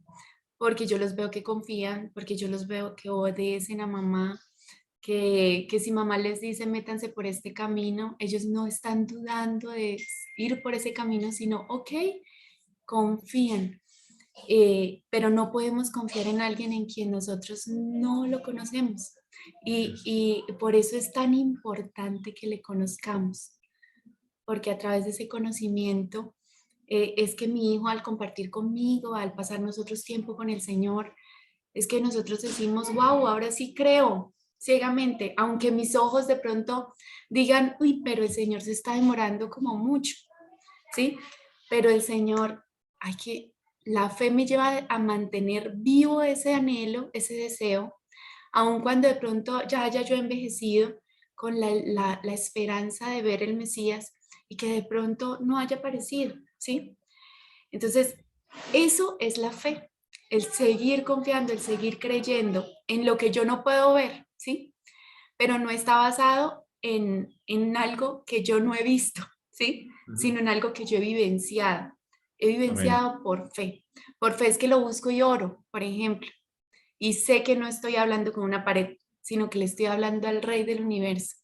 Porque yo los veo que confían, porque yo los veo que obedecen a mamá, que si mamá les dice métanse por este camino, ellos no están dudando de ir por ese camino, sino, ok, confían. Pero no podemos confiar en alguien en quien nosotros no lo conocemos. Y por eso es tan importante que le conozcamos, porque a través de ese conocimiento es que mi hijo al compartir conmigo, al pasar nosotros tiempo con el Señor, es que nosotros decimos, wow, ahora sí creo ciegamente, aunque mis ojos de pronto digan, uy, pero el Señor se está demorando como mucho, ¿sí? Pero el Señor, la fe me lleva a mantener vivo ese anhelo, ese deseo, aun cuando de pronto ya haya yo envejecido con la esperanza de ver el Mesías y que de pronto no haya aparecido, ¿sí? Entonces, eso es la fe, el seguir confiando, el seguir creyendo en lo que yo no puedo ver, ¿sí? Pero no está basado en algo que yo no he visto, ¿sí? Sino en algo que yo he vivenciado. He vivenciado por fe. Por fe es que lo busco y oro, por ejemplo. Y sé que no estoy hablando con una pared, sino que le estoy hablando al Rey del universo,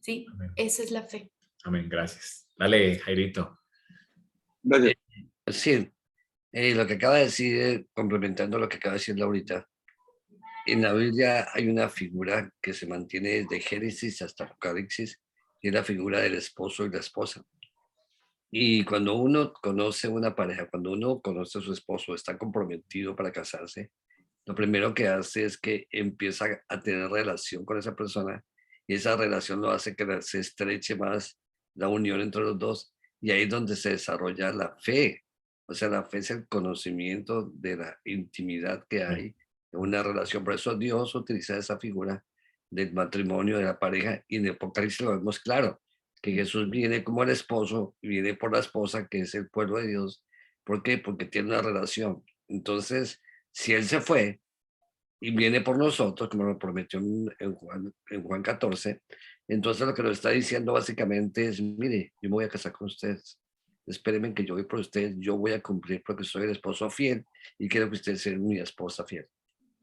¿sí? Amén. Esa es la fe. Amén, gracias. Dale, Jairito. Gracias. Sí, lo que acaba de decir, complementando lo que acaba de decir Laurita, en la Biblia hay una figura que se mantiene desde Génesis hasta Apocalipsis, y es la figura del esposo y la esposa. Y cuando uno conoce una pareja, cuando uno conoce a su esposo, está comprometido para casarse, lo primero que hace es que empieza a tener relación con esa persona y esa relación lo hace que se estreche más la unión entre los dos y ahí es donde se desarrolla la fe. O sea, la fe es el conocimiento de la intimidad que hay en una relación. Por eso Dios utiliza esa figura del matrimonio, de la pareja, y en el Apocalipsis lo vemos claro, que Jesús viene como el esposo y viene por la esposa, que es el pueblo de Dios. ¿Por qué? Porque tiene una relación. Entonces, si Él se fue y viene por nosotros, como lo prometió en Juan 14, entonces lo que nos está diciendo básicamente es, mire, yo me voy a casar con ustedes. Espérenme que yo voy por ustedes, yo voy a cumplir porque soy el esposo fiel y quiero que ustedes sean mi esposa fiel.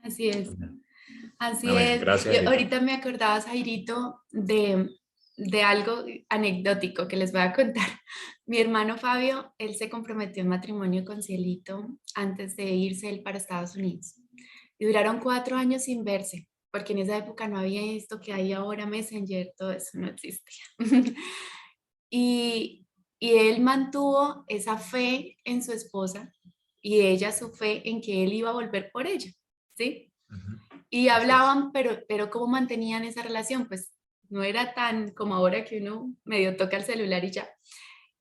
Así es. Así Amén. es. Gracias, Y Jairito. ahorita me acordaba, Jairito, de algo anecdótico que les voy a contar. Mi hermano Fabio, él se comprometió en matrimonio con Cielito antes de irse él para Estados Unidos. Y duraron 4 años sin verse, porque en esa época no había esto que hay ahora, Messenger, todo eso no existía. y, y él mantuvo esa fe en su esposa y ella su fe en que él iba a volver por ella, ¿sí? Y hablaban, pero ¿cómo mantenían esa relación? Pues no era tan como ahora que uno medio toca el celular y ya.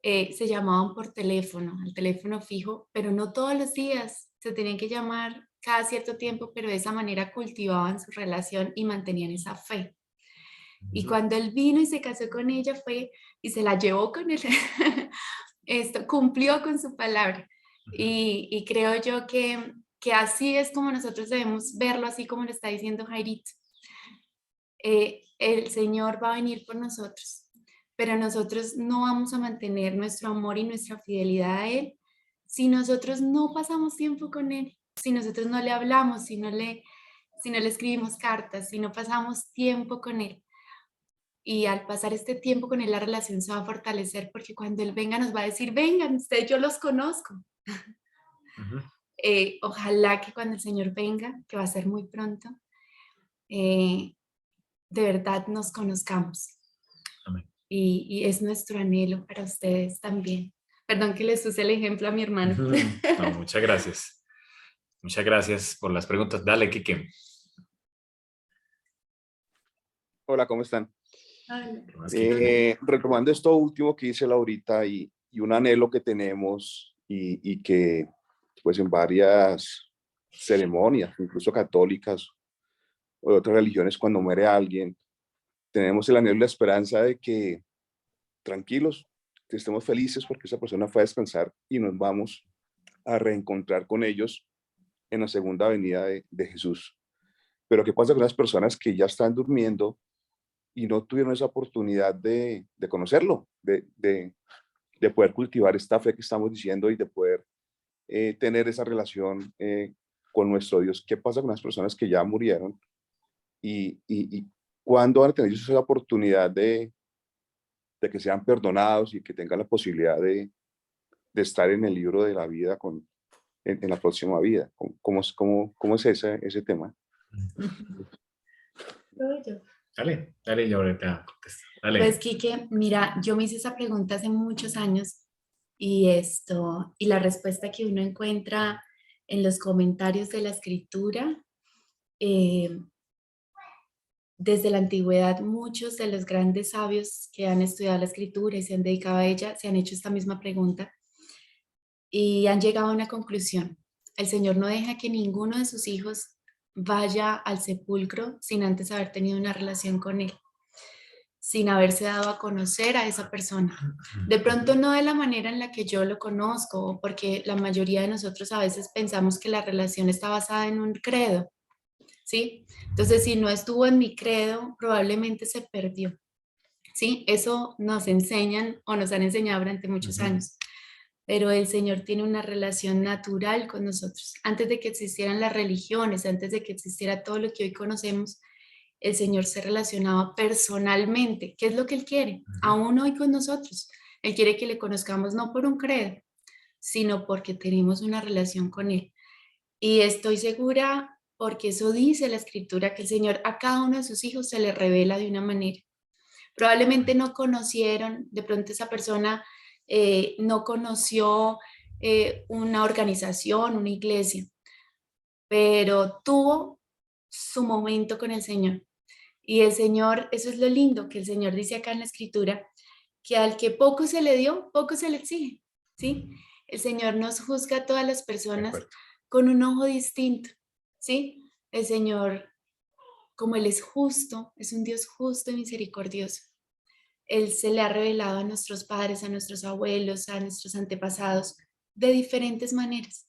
Se llamaban por teléfono, al teléfono fijo, pero no todos los días, se tenían que llamar cada cierto tiempo, pero de esa manera cultivaban su relación y mantenían esa fe. Y cuando él vino y se casó con ella fue y se la llevó con él, cumplió con su palabra. Y creo yo que así es como nosotros debemos verlo, así como lo está diciendo Jairito. El Señor va a venir por nosotros, pero nosotros no vamos a mantener nuestro amor y nuestra fidelidad a Él si nosotros no pasamos tiempo con Él, si nosotros no le hablamos, si no le escribimos cartas, si no pasamos tiempo con Él. Y al pasar este tiempo con Él, la relación se va a fortalecer porque cuando Él venga nos va a decir, vengan, ustedes yo los conozco. Ojalá que cuando el Señor venga, que va a ser muy pronto, de verdad nos conozcamos. Amén. Y es nuestro anhelo para ustedes también. Perdón que les use el ejemplo a mi hermano. No, muchas gracias. Muchas gracias por las preguntas. Dale, Quique. Hola, ¿cómo están? ¿Qué más, Quique? Retomando esto último que dice Laurita y un anhelo que tenemos y que pues en varias ceremonias, incluso católicas o de otras religiones, cuando muere alguien, tenemos el anhelo y la esperanza de que tranquilos, que estemos felices porque esa persona fue a descansar y nos vamos a reencontrar con ellos en la segunda venida de Jesús. Pero ¿qué pasa con las personas que ya están durmiendo y no tuvieron esa oportunidad de conocerlo, de poder cultivar esta fe que estamos diciendo y de poder tener esa relación con nuestro Dios? ¿Qué pasa con las personas que ya murieron y cuándo van a tener ellos esa oportunidad de que sean perdonados y que tengan la posibilidad de estar en el libro de la vida en la próxima vida? ¿Cómo es ese tema? Dale, yo ahorita contesto. Dale. Pues, Quique, mira, yo me hice esa pregunta hace muchos años y la respuesta que uno encuentra en los comentarios de la escritura, desde la antigüedad, muchos de los grandes sabios que han estudiado la escritura y se han dedicado a ella, se han hecho esta misma pregunta y han llegado a una conclusión. El Señor no deja que ninguno de sus hijos vaya al sepulcro sin antes haber tenido una relación con Él, sin haberse dado a conocer a esa persona. De pronto no de la manera en la que yo lo conozco, porque la mayoría de nosotros a veces pensamos que la relación está basada en un credo, ¿sí? Entonces, si no estuvo en mi credo, probablemente se perdió, ¿sí? Eso nos enseñan o nos han enseñado durante muchos años. Pero el Señor tiene una relación natural con nosotros. Antes de que existieran las religiones, antes de que existiera todo lo que hoy conocemos, el Señor se relacionaba personalmente. ¿Qué es lo que Él quiere? Aún hoy con nosotros. Él quiere que le conozcamos no por un credo, sino porque tenemos una relación con Él. Y estoy segura, porque eso dice la Escritura, que el Señor a cada uno de sus hijos se le revela de una manera. Probablemente no conocieron, de pronto esa persona no conoció una organización, una iglesia, pero tuvo su momento con el Señor. Y el Señor, eso es lo lindo que el Señor dice acá en la Escritura, que al que poco se le dio, poco se le exige, ¿sí? El Señor nos juzga a todas las personas con un ojo distinto, ¿sí? El Señor, como Él es justo, es un Dios justo y misericordioso. Él se le ha revelado a nuestros padres, a nuestros abuelos, a nuestros antepasados, de diferentes maneras.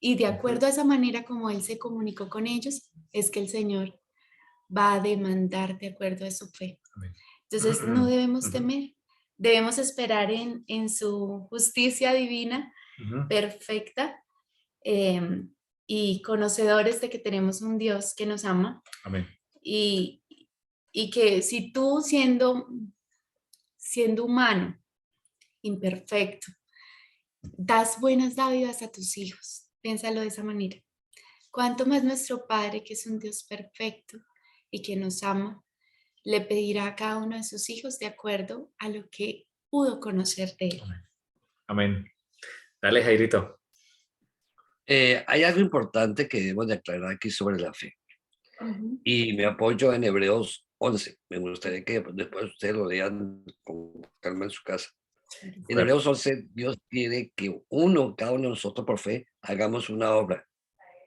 Y de acuerdo a esa manera como Él se comunicó con ellos, es que el Señor va a demandar de acuerdo a su fe. Entonces no debemos temer, debemos esperar en su justicia divina, perfecta, y conocedores de que tenemos un Dios que nos ama. Amén. Y que si tú siendo humano, imperfecto, das buenas dádivas a tus hijos, piénsalo de esa manera. Cuánto más nuestro Padre, que es un Dios perfecto y que nos ama, le pedirá a cada uno de sus hijos de acuerdo a lo que pudo conocer de Él. Amén. Dale, Jairito. Hay algo importante que debemos de aclarar aquí sobre la fe. Y me apoyo en Hebreos 11. Me gustaría que después ustedes lo lean con calma en su casa. En Claro. Hebreos 11, Dios quiere que cada uno de nosotros por fe hagamos una obra.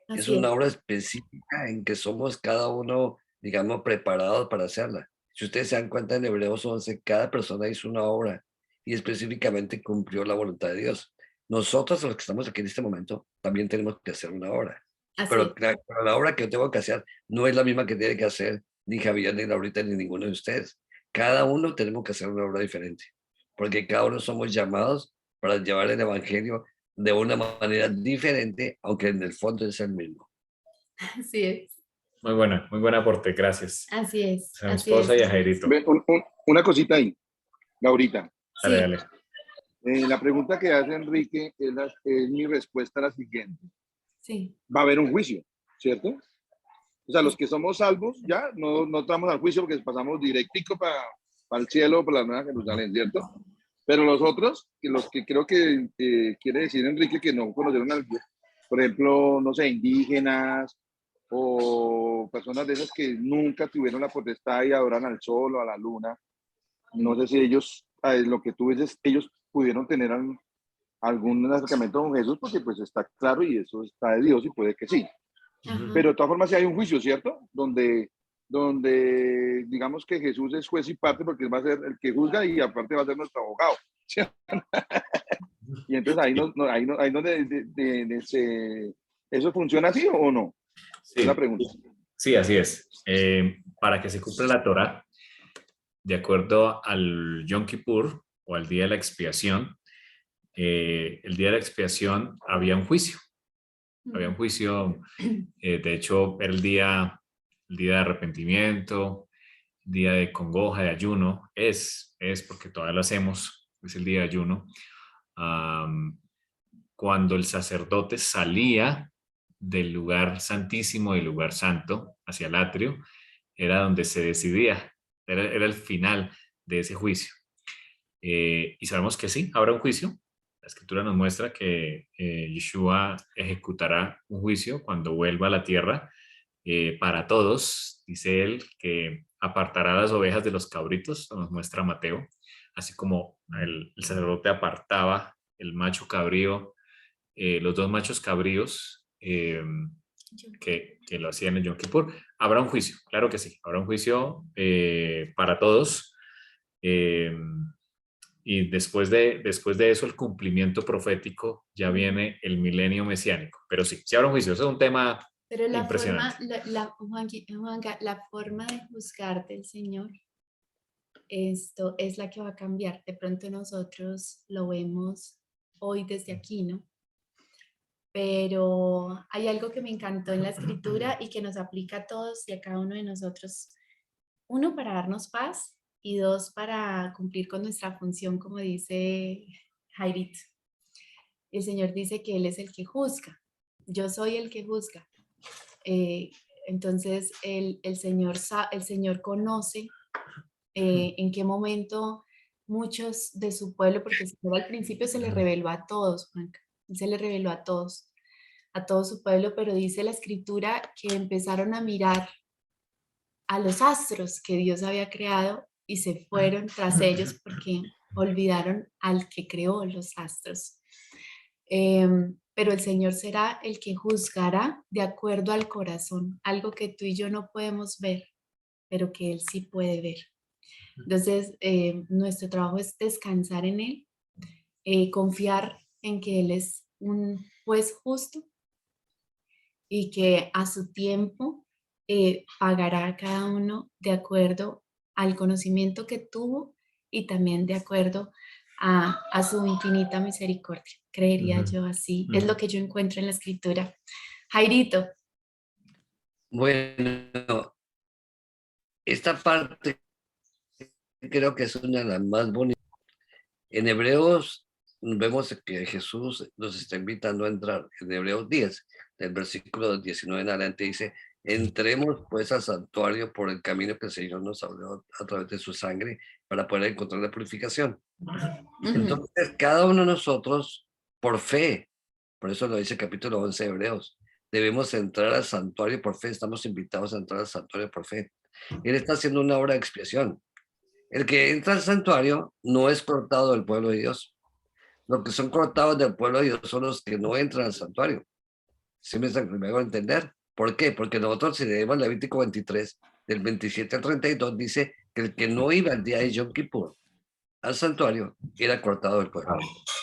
Es Así es. una obra específica en que somos cada uno, digamos, preparados para hacerla. Si ustedes se dan cuenta, en Hebreos 11, cada persona hizo una obra y específicamente cumplió la voluntad de Dios. Nosotros, los que estamos aquí en este momento, también tenemos que hacer una obra. Así Pero es. la obra que yo tengo que hacer no es la misma que tiene que hacer ni Javier, ni Laurita, ni ninguno de ustedes. Cada uno tenemos que hacer una obra diferente, porque cada uno somos llamados para llevar el evangelio de una manera diferente, aunque en el fondo es el mismo. Así es. Muy buen aporte, gracias. Así es. A mi Así esposa y a es. Jairito. Ve, una cosita ahí, Laurita. Dale, Sí. dale. La pregunta que hace Enrique es mi respuesta a la siguiente. Sí. Va a haber un juicio, ¿cierto? O sea, los que somos salvos ya no estamos al juicio porque pasamos directico para el cielo, para la Nueva Jerusalén, ¿cierto? Pero los otros, los que creo que quiere decir Enrique que no conocieron al Dios, por ejemplo, no sé, indígenas o personas de esas que nunca tuvieron la potestad y adoran al sol o a la luna, no sé si ellos, lo que tú dices, ellos pudieron tener algún acercamiento con Jesús, porque pues está claro y eso está de Dios y puede que sí. Ajá. Pero de todas formas sí hay un juicio, ¿cierto? Donde digamos que Jesús es juez y parte porque él va a ser el que juzga y aparte va a ser nuestro abogado. ¿Sí? Y entonces ahí no ¿eso funciona así o no? Sí, Es la pregunta. sí, así es. Para que se cumpla la Torá, de acuerdo al Yom Kippur o al día de la expiación, el día de la expiación había un juicio. Había un juicio, de hecho, era el día de arrepentimiento, día de congoja, de ayuno. Es porque todavía lo hacemos, es el día de ayuno. Cuando el sacerdote salía del lugar santísimo, del lugar santo, hacia el atrio, era donde se decidía, era el final de ese juicio. Y sabemos que sí, habrá un juicio. La escritura nos muestra que Yeshua ejecutará un juicio cuando vuelva a la tierra para todos. Dice él que apartará las ovejas de los cabritos, nos muestra Mateo, así como el sacerdote apartaba el macho cabrío, los dos machos cabríos que lo hacían en Yom Kippur. Habrá un juicio, claro que sí, habrá un juicio para todos. Y después de eso, el cumplimiento profético, ya viene el milenio mesiánico. Pero sí, sí habrá un juicio, eso es un tema Pero la impresionante. forma, Juanca, la forma de juzgar del Señor, esto es la que va a cambiar. De pronto nosotros lo vemos hoy desde aquí, ¿no? Pero hay algo que me encantó en la escritura y que nos aplica a todos y a cada uno de nosotros. Uno, para darnos paz, y dos, para cumplir con nuestra función, como dice Jairito. El Señor dice que Él es el que juzga. Yo soy el que juzga. Entonces, el Señor conoce en qué momento muchos de su pueblo, porque el Señor al principio se le reveló a todos, Juanca, se le reveló a todo su pueblo, pero dice la escritura que empezaron a mirar a los astros que Dios había creado y se fueron tras ellos porque olvidaron al que creó los astros. Pero el Señor será el que juzgará de acuerdo al corazón, algo que tú y yo no podemos ver, pero que Él sí puede ver. Entonces, nuestro trabajo es descansar en Él, confiar en que Él es un juez justo y que a su tiempo pagará a cada uno de acuerdo al conocimiento que tuvo y también de acuerdo a su infinita misericordia. Creería yo así. Es lo que yo encuentro en la escritura. Jairito. Bueno, esta parte creo que es una de las más bonitas. En Hebreos vemos que Jesús nos está invitando a entrar. En Hebreos 10, del versículo 19 en adelante, dice: entremos pues al santuario por el camino que el Señor nos abrió a través de su sangre para poder encontrar la purificación. Entonces, cada uno de nosotros, por fe, por eso lo dice el capítulo 11 de Hebreos, debemos entrar al santuario por fe, estamos invitados a entrar al santuario por fe. Él está haciendo una obra de expiación. El que entra al santuario no es cortado del pueblo de Dios. Los que son cortados del pueblo de Dios son los que no entran al santuario. ¿Sí me hago entender? ¿Por qué? Porque nosotros, si leemos Levítico 23, del 27 al 32, dice que el que no iba el día de Yom Kippur al santuario era cortado del pueblo.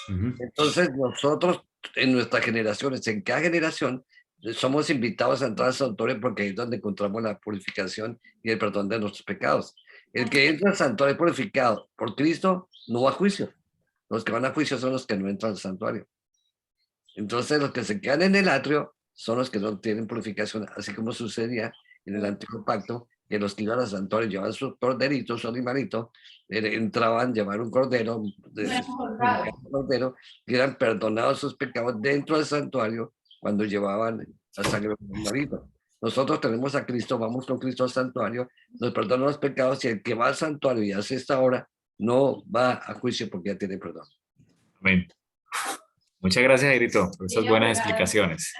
Entonces nosotros en nuestras generaciones, en cada generación, somos invitados a entrar al santuario porque ahí es donde encontramos la purificación y el perdón de nuestros pecados. El que entra al santuario purificado por Cristo no va a juicio. Los que van a juicio son los que no entran al santuario. Entonces los que se quedan en el atrio son los que no tienen purificación, así como sucedía en el antiguo pacto, que los que iban al santuario llevaban sus corderitos, su animalito, entraban, llevaban un cordero, que eran perdonados sus pecados dentro del santuario cuando llevaban la sangre del animalito. Nosotros tenemos a Cristo, vamos con Cristo al santuario, nos perdona los pecados y el que va al santuario y hace esta obra no va a juicio porque ya tiene perdón. Amén. Muchas gracias, Jairito, por esas buenas explicaciones.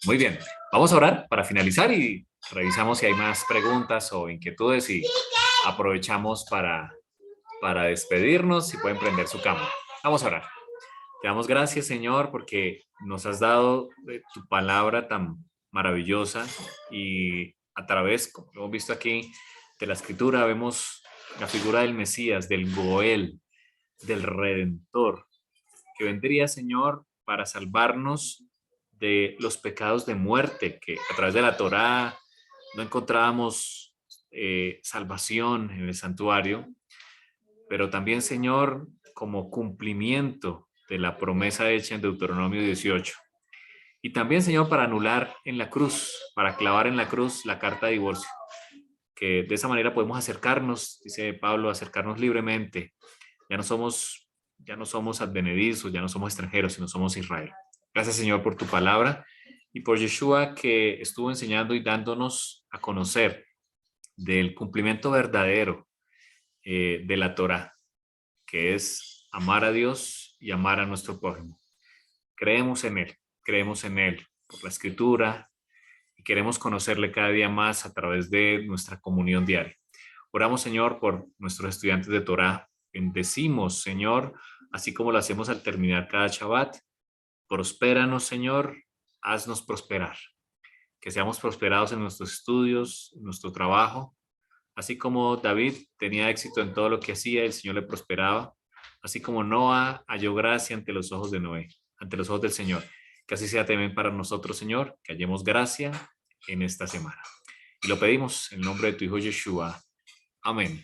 Muy bien, vamos a orar para finalizar y revisamos si hay más preguntas o inquietudes y aprovechamos para despedirnos y pueden prender su cámara. Vamos a orar. Te damos gracias, Señor, porque nos has dado tu palabra tan maravillosa y a través, como hemos visto aquí, de la Escritura vemos la figura del Mesías, del Goel, del Redentor, que vendría, Señor, para salvarnos de los pecados de muerte, que a través de la Torá no encontrábamos salvación en el santuario, pero también, Señor, como cumplimiento de la promesa hecha en Deuteronomio 18. Y también, Señor, para anular en la cruz, para clavar en la cruz la carta de divorcio, que de esa manera podemos acercarnos, dice Pablo, acercarnos libremente. Ya no somos advenedizos, ya no somos extranjeros, sino somos Israel. Gracias, Señor, por tu palabra y por Yeshua, que estuvo enseñando y dándonos a conocer del cumplimiento verdadero de la Torá, que es amar a Dios y amar a nuestro prójimo. Creemos en Él por la Escritura y queremos conocerle cada día más a través de nuestra comunión diaria. Oramos, Señor, por nuestros estudiantes de Torá. Bendecimos, Señor, así como lo hacemos al terminar cada Shabbat. Prospéranos, Señor, haznos prosperar. Que seamos prosperados en nuestros estudios, en nuestro trabajo. Así como David tenía éxito en todo lo que hacía, el Señor le prosperaba. Así como Noah halló gracia ante los ojos de Noé, ante los ojos del Señor. Que así sea también para nosotros, Señor, que hallemos gracia en esta semana. Y lo pedimos en el nombre de tu Hijo Yeshua. Amén.